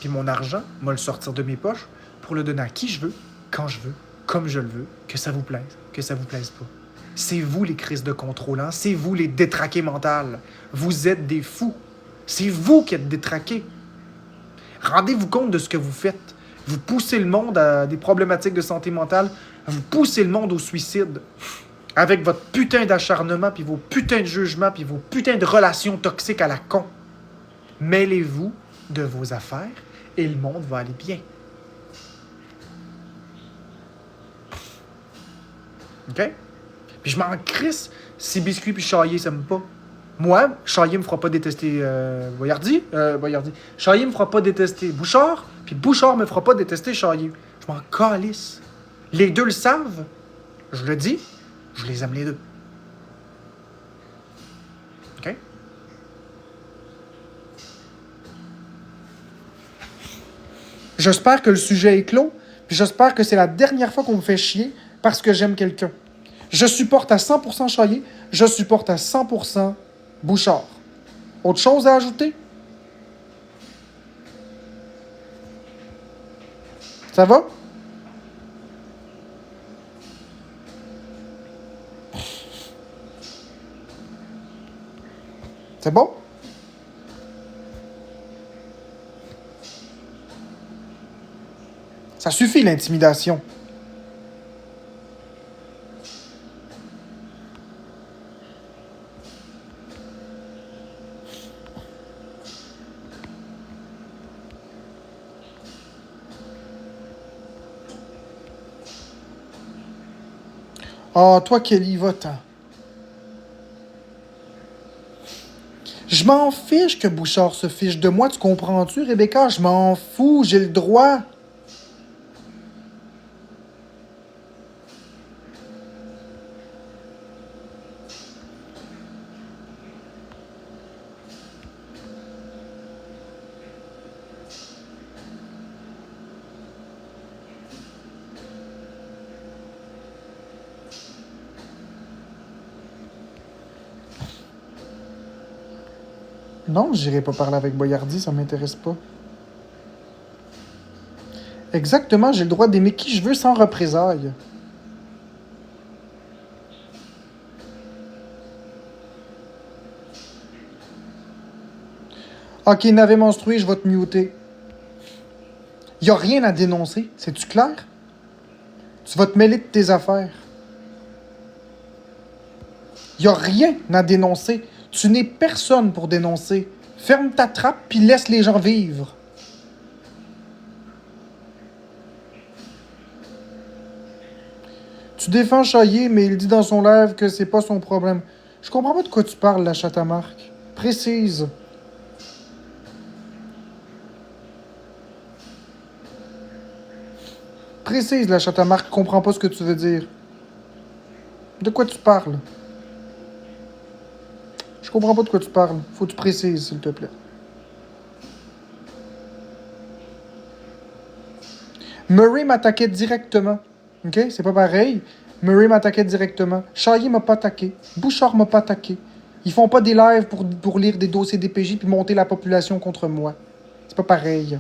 Puis mon argent, moi, le sortir de mes poches pour le donner à qui je veux, quand je veux, comme je le veux, que ça vous plaise, que ça vous plaise pas. C'est vous les crises de contrôlants, c'est vous les détraqués mentales. Vous êtes des fous. C'est vous qui êtes détraqués. Rendez-vous compte de ce que vous faites. Vous poussez le monde à des problématiques de santé mentale, vous poussez le monde au suicide. Avec votre putain d'acharnement, puis vos putains de jugements, puis vos putains de relations toxiques à la con. Mêlez-vous de vos affaires et le monde va aller bien. OK? Puis je m'en crisse si Biscuit puis Chaillé s'aiment pas. Moi, Chaillé me fera pas détester Boyardi. Chaillé me fera pas détester Bouchard, puis Bouchard me fera pas détester Chaillé. Je m'en calisse. Les deux le savent. Je le dis, je les aime les deux. OK? J'espère que le sujet est clos, puis j'espère que c'est la dernière fois qu'on me fait chier parce que j'aime quelqu'un. Je supporte à 100% Chaillé, je supporte à 100% Bouchard. Autre chose à ajouter? Ça va? C'est bon? Ça suffit l'intimidation. Ah, toi, Kelly, va-t'en. Je m'en fiche que Bouchard se fiche de moi, tu comprends-tu, Rebecca? Je m'en fous, j'ai le droit. Non, j'irai pas parler avec Boyardi, ça m'intéresse pas. Exactement, j'ai le droit d'aimer qui je veux sans représailles. Ok, navet menstrué, je vais te muter. Y a rien à dénoncer, c'est-tu clair? Tu vas te mêler de tes affaires. Y a rien à dénoncer. Tu n'es personne pour dénoncer. Ferme ta trappe puis laisse les gens vivre. Tu défends Chaillé, mais il dit dans son live que c'est pas son problème. Je comprends pas de quoi tu parles, la chatte à Marc. Précise. Précise, la chatte à Marc. Je comprends pas ce que tu veux dire. De quoi tu parles? Je comprends pas de quoi tu parles. Faut que tu précises, s'il te plaît. Murray m'attaquait directement. OK? C'est pas pareil. Murray m'attaquait directement. Chaillé m'a pas attaqué. Bouchard m'a pas attaqué. Ils font pas des lives pour lire des dossiers DPJ puis monter la population contre moi. C'est pas pareil.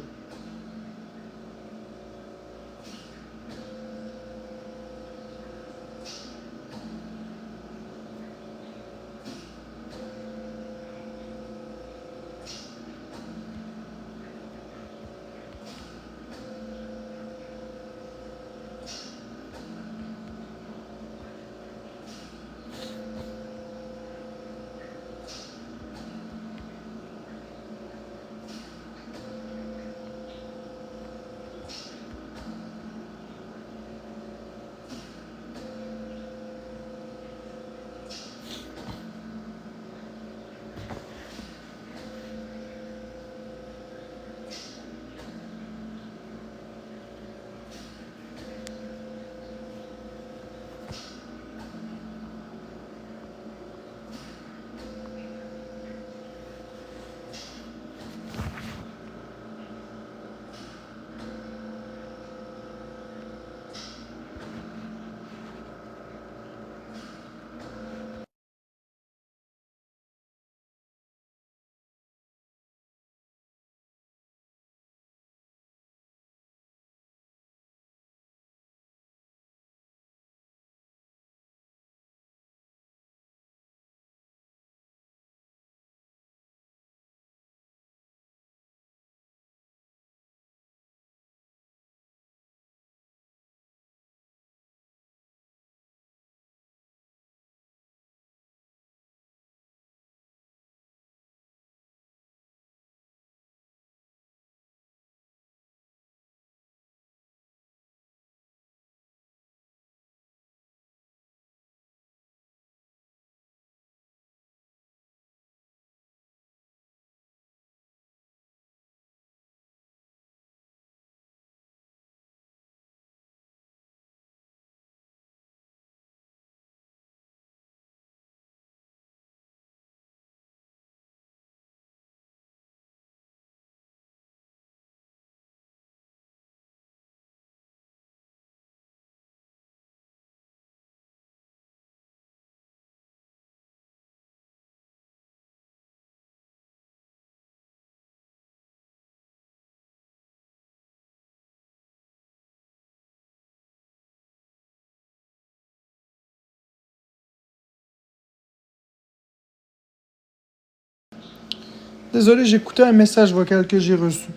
Désolé, j'écoutais un message vocal que j'ai reçu.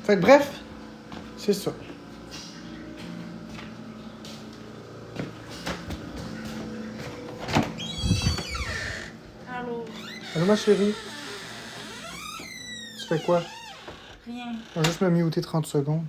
Fait que bref, c'est ça. Allô? Allô, ma chérie? Tu fais quoi? Rien. On va juste me muter 30 secondes.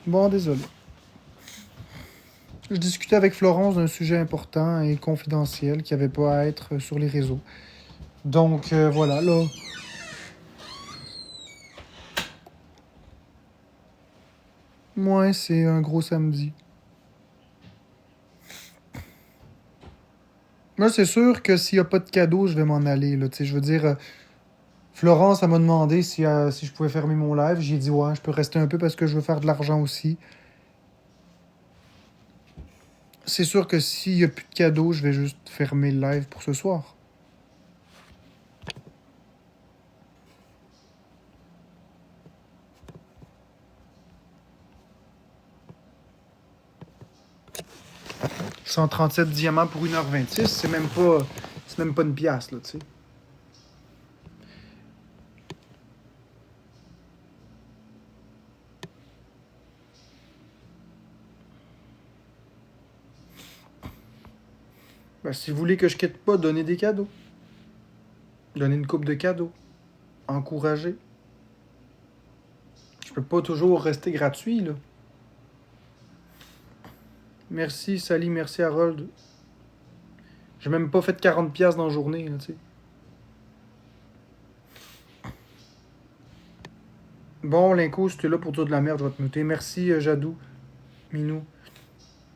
Bon, désolé. Je discutais avec Florence d'un sujet important et confidentiel qui avait pas à être sur les réseaux. Donc, voilà, là. Moi, c'est un gros samedi. Moi, c'est sûr que s'il n'y a pas de cadeau, je vais m'en aller, là. Tu sais, je veux dire, Florence, elle m'a demandé si je pouvais fermer mon live. J'ai dit, ouais, je peux rester un peu parce que je veux faire de l'argent aussi. C'est sûr que s'il n'y a plus de cadeaux, je vais juste fermer le live pour ce soir. « 137 diamants pour 1h26, c'est même pas une pièce, là, tu sais. Ben, si vous voulez que je quitte pas, donnez des cadeaux. Donnez une coupe de cadeaux. Encouragez. Je peux pas toujours rester gratuit, là. Merci, Sally, merci, Harold. J'ai même pas fait 40 pièces dans la journée, là, tu sais. Bon, Linko, si t'es là pour dire de la merde, je vais te muter. Merci, Jadou, Minou.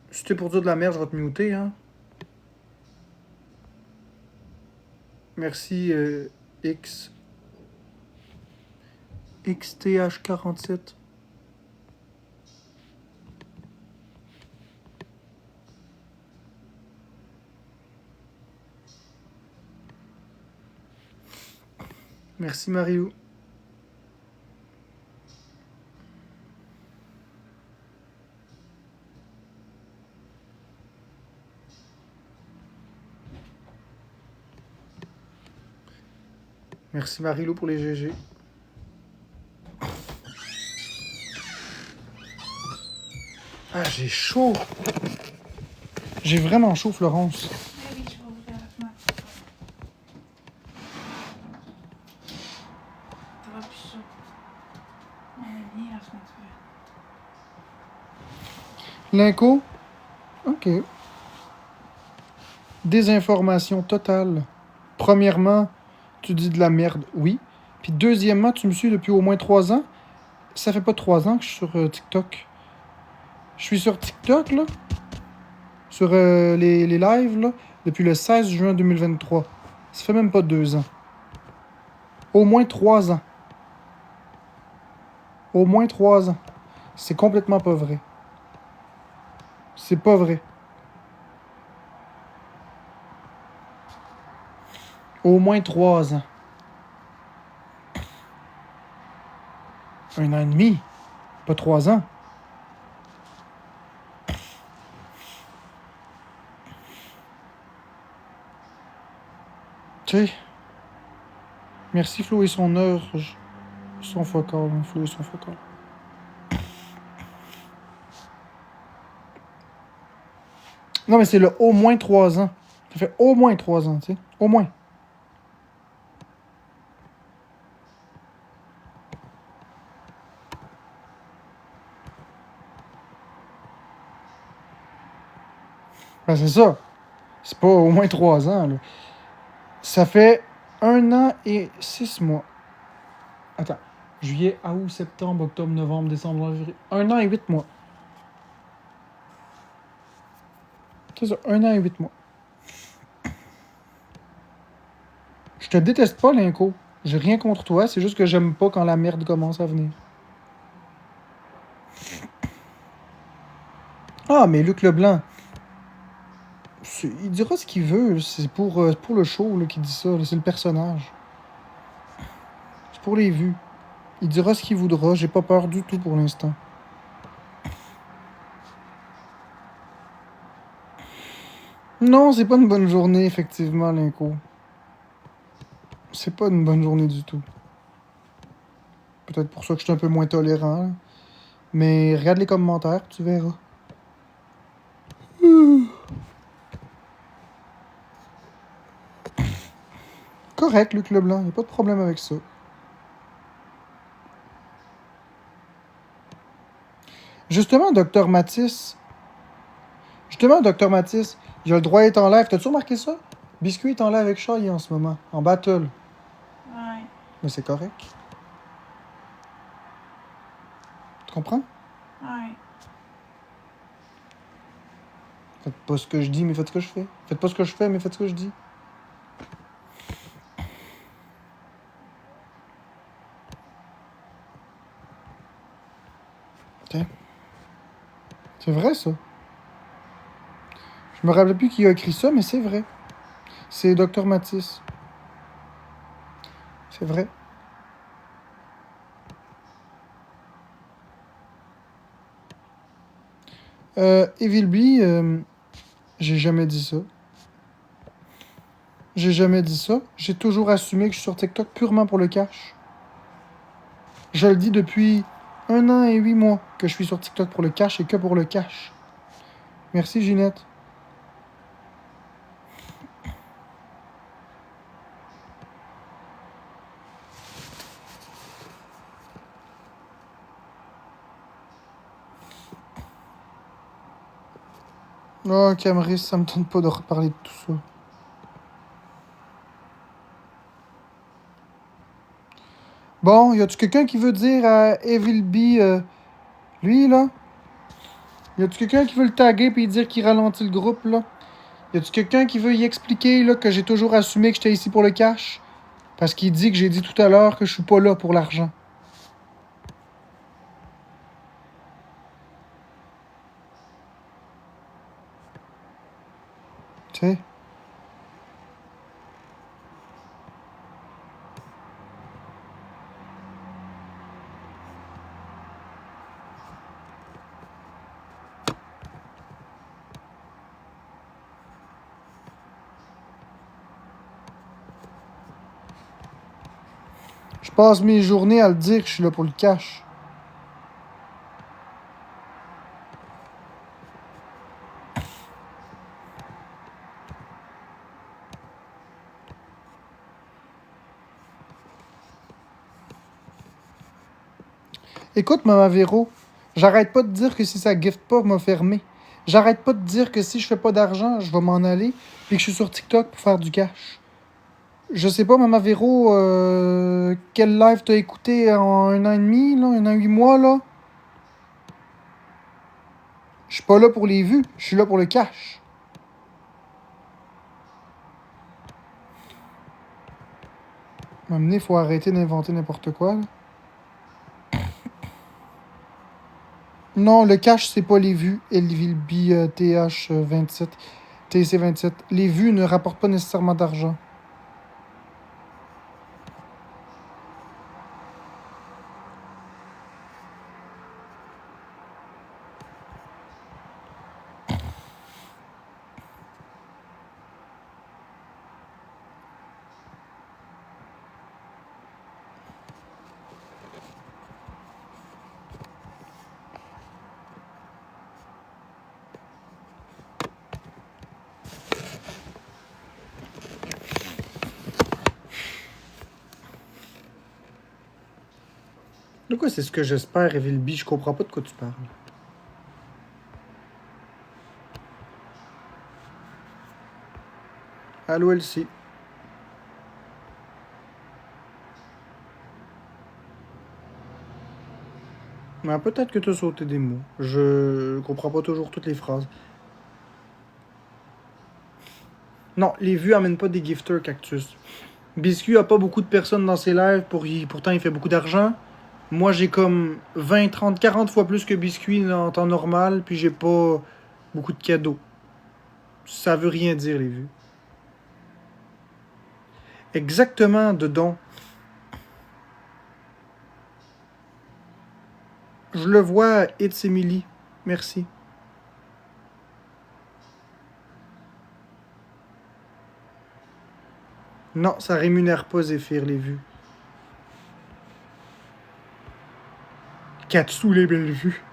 Si t'es pour dire de la merde, je vais te muter, hein. Merci, X. XTH47. Merci, Mario. Merci, Marilou, pour les GG. Ah, j'ai chaud. J'ai vraiment chaud, Florence. Ah oui, je vais ouvrir la fenêtre. Ça va plus chaud. On est bien la fenêtre ouverte. Linko? Ok. Désinformation totale. Premièrement, tu dis de la merde, oui. Puis deuxièmement, tu me suis depuis au moins 3 ans. Ça fait pas 3 ans que je suis sur TikTok. Je suis sur TikTok, là. Sur les lives, là. Depuis le 16 juin 2023. Ça fait même pas 2 ans. Au moins 3 ans. Au moins 3 ans. C'est complètement pas vrai. C'est pas vrai. Au moins 3 ans. 1 an et demi. Pas 3 ans. Tu sais. Merci Flo et son heure. Son focal. Flo et son focal. Non, mais c'est le au moins 3 ans. Ça fait au moins 3 ans, tu sais. Au moins. Ben, c'est ça. C'est pas au moins 3 ans, là. Ça fait 1 an et 6 mois. Attends. Juillet, août, septembre, octobre, novembre, décembre, janvier. 1 an et 8 mois. C'est ça, 1 an et 8 mois. Je te déteste pas, Linko. J'ai rien contre toi, c'est juste que j'aime pas quand la merde commence à venir. Ah, mais Luc Leblanc. Il dira ce qu'il veut. C'est pour le show qu'il dit ça. C'est le personnage. C'est pour les vues. Il dira ce qu'il voudra. J'ai pas peur du tout pour l'instant. Non, c'est pas une bonne journée, effectivement, Linko. C'est pas une bonne journée du tout. Peut-être pour ça que je suis un peu moins tolérant. Mais regarde les commentaires, tu verras. Correct, Luc Leblanc. Y a pas de problème avec ça. Justement, Docteur Matisse. Justement, Docteur Matisse, il a le droit d'être en live. T'as-tu remarqué ça? Biscuit est en live avec Charlie en ce moment, en battle. Ouais. Mais c'est correct. Tu comprends? Ouais. Faites pas ce que je dis, mais faites ce que je fais. Faites pas ce que je fais, mais faites ce que je dis. Tiens. C'est vrai, ça. Je me rappelle plus qui a écrit ça, mais c'est vrai. C'est Docteur Matisse. C'est vrai. Evil B, j'ai jamais dit ça. J'ai jamais dit ça. J'ai toujours assumé que je suis sur TikTok purement pour le cash. Je le dis depuis 1 an et 8 mois que je suis sur TikTok pour le cash et que pour le cash. Merci, Ginette. Oh, Cameris, ça me tente pas de reparler de tout ça. Bon, y a-tu quelqu'un qui veut dire à Evil B, lui, là? Y a-tu quelqu'un qui veut le taguer puis dire qu'il ralentit le groupe, là? Y a-tu quelqu'un qui veut y expliquer, là, que j'ai toujours assumé que j'étais ici pour le cash? Parce qu'il dit que j'ai dit tout à l'heure que je suis pas là pour l'argent. Tu sais? Je passe mes journées à le dire que je suis là pour le cash. Écoute, Maman Véro, j'arrête pas de dire que si ça gift pas, m'a fermé. J'arrête pas de dire que si je fais pas d'argent, je vais m'en aller, puis que je suis sur TikTok pour faire du cash. Je sais pas, Maman Véro, quel live t'as écouté en 1 an et demi, là, 1 an et 8 mois, là? Je suis pas là pour les vues, je suis là pour le cash. M'amener, faut arrêter d'inventer n'importe quoi, là. Non, le cash, c'est pas les vues. Elvilby TH27, TC27. Les vues ne rapportent pas nécessairement d'argent. De quoi c'est ce que j'espère, Evilby? Je comprends pas de quoi tu parles. Allô, LC. Mais peut-être que tu as sauté des mots. Je comprends pas toujours toutes les phrases. Non, les vues amènent pas des gifters, Cactus. Biscuit a pas beaucoup de personnes dans ses lives, pourtant il fait beaucoup d'argent. Moi, j'ai comme 20, 30, 40 fois plus que Biscuit en temps normal, puis j'ai pas beaucoup de cadeaux. Ça veut rien dire, les vues. Exactement, dedans. Je le vois, It's Emily. Merci. Non, ça rémunère pas Zéphyr, les vues. Katsu, les belles vues.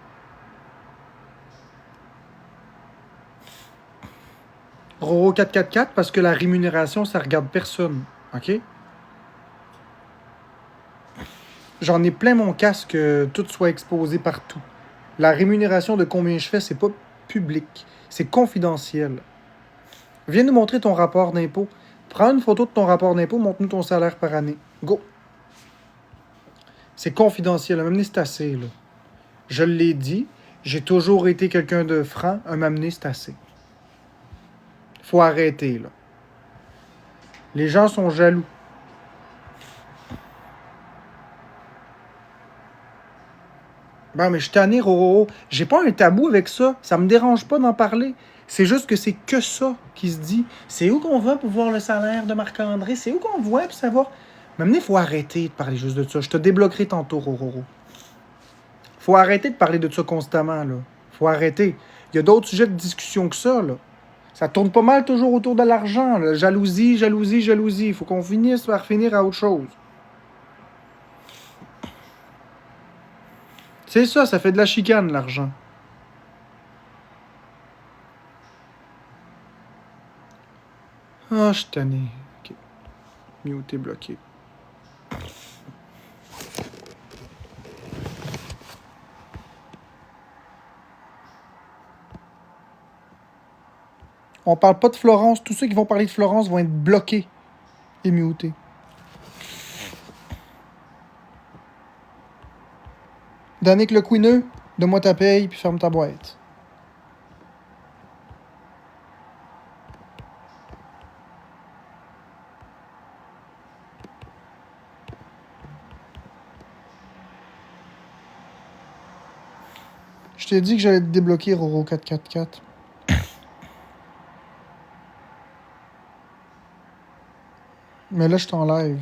Roro 444, parce que la rémunération, ça regarde personne. OK? J'en ai plein mon casque, que tout soit exposé partout. La rémunération de combien je fais, c'est pas public. C'est confidentiel. Viens nous montrer ton rapport d'impôt. Prends une photo de ton rapport d'impôt, montre-nous ton salaire par année. Go! C'est confidentiel. M'amener, c'est assez, là. Je l'ai dit, j'ai toujours été quelqu'un de franc. Un m'amener, c'est assez. Faut arrêter, là. Les gens sont jaloux. Ben, mais je suis tanné, Roro. J'ai pas un tabou avec ça. Ça me dérange pas d'en parler. C'est juste que c'est que ça qui se dit. C'est où qu'on va pour voir le salaire de Marc-André? C'est où qu'on voit pour savoir? Maintenant, il faut arrêter de parler juste de ça. Je te débloquerai tantôt, Roro. Faut arrêter de parler de ça constamment, là. Faut arrêter. Il y a d'autres sujets de discussion que ça, là. Ça tourne pas mal toujours autour de l'argent, là. Jalousie, jalousie, jalousie. Il faut qu'on finisse par finir à autre chose. C'est ça fait de la chicane, l'argent. Ah, je suis tanné. Ok. Mute est bloqué. On parle pas de Florence. Tous ceux qui vont parler de Florence vont être bloqués et mutés. Danick le Queeneux, donne-moi ta paye puis ferme ta boîte. Je t'ai dit que j'allais te débloquer, Roro 444. Mais là, je t'enlève.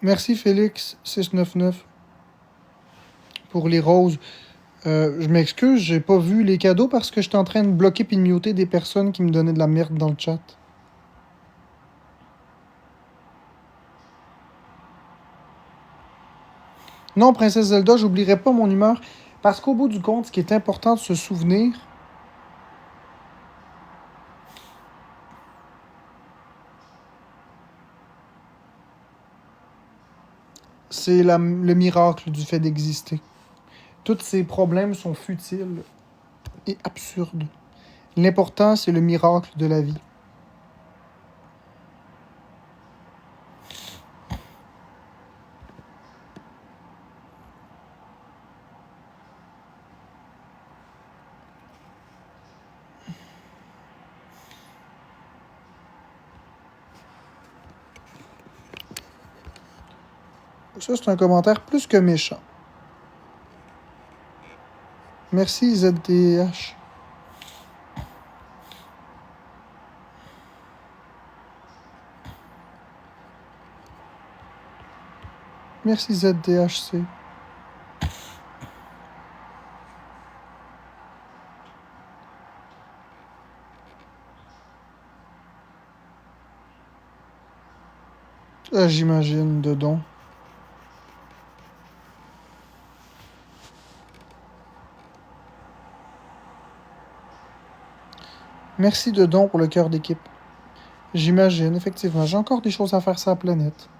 Merci Félix 699 pour les roses. Je m'excuse, j'ai pas vu les cadeaux parce que j'étais en train de bloquer puis de muter des personnes qui me donnaient de la merde dans le chat. Non, Princesse Zelda, j'oublierai pas mon humeur parce qu'au bout du compte, ce qui est important de se souvenir, c'est le miracle du fait d'exister. Tous ces problèmes sont futiles et absurdes. L'important, c'est le miracle de la vie. Ça, c'est un commentaire plus que méchant. Merci ZDH. Merci ZDHC. J'imagine, dedans. Merci dedans pour le cœur d'équipe. J'imagine, effectivement. J'ai encore des choses à faire sur la planète.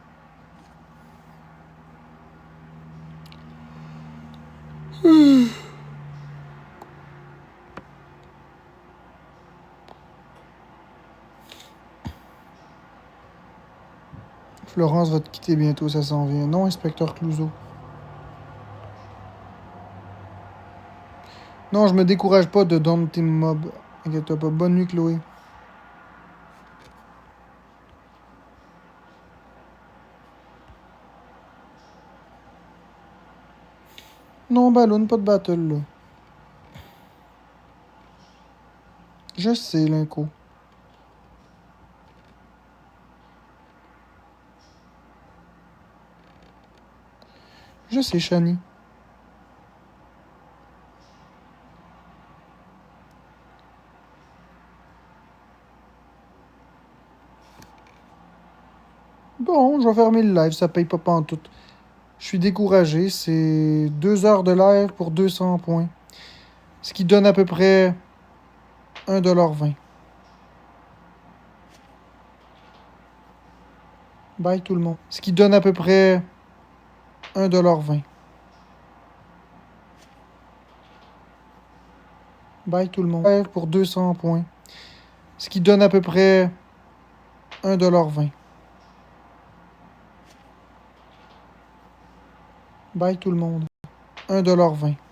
Florence va te quitter bientôt, ça s'en vient. Non, inspecteur Clouseau. Non, je me décourage pas de Don Team Mob. Inquiète-toi pas. Bonne nuit, Chloé. Non, Balloon, pas de battle, là. Je sais, Linko. Je sais, Shani. je vais fermer le live, ça paye pas pantoute. Je suis découragé, c'est 2 heures de live pour 200 points. Ce qui donne à peu près 1,20 $. Bye tout le monde. Ce qui donne à peu près 1,20 $. Bye tout le monde. Pour 200 points. Ce qui donne à peu près 1,20 $. Bye tout le monde. 1,20 $.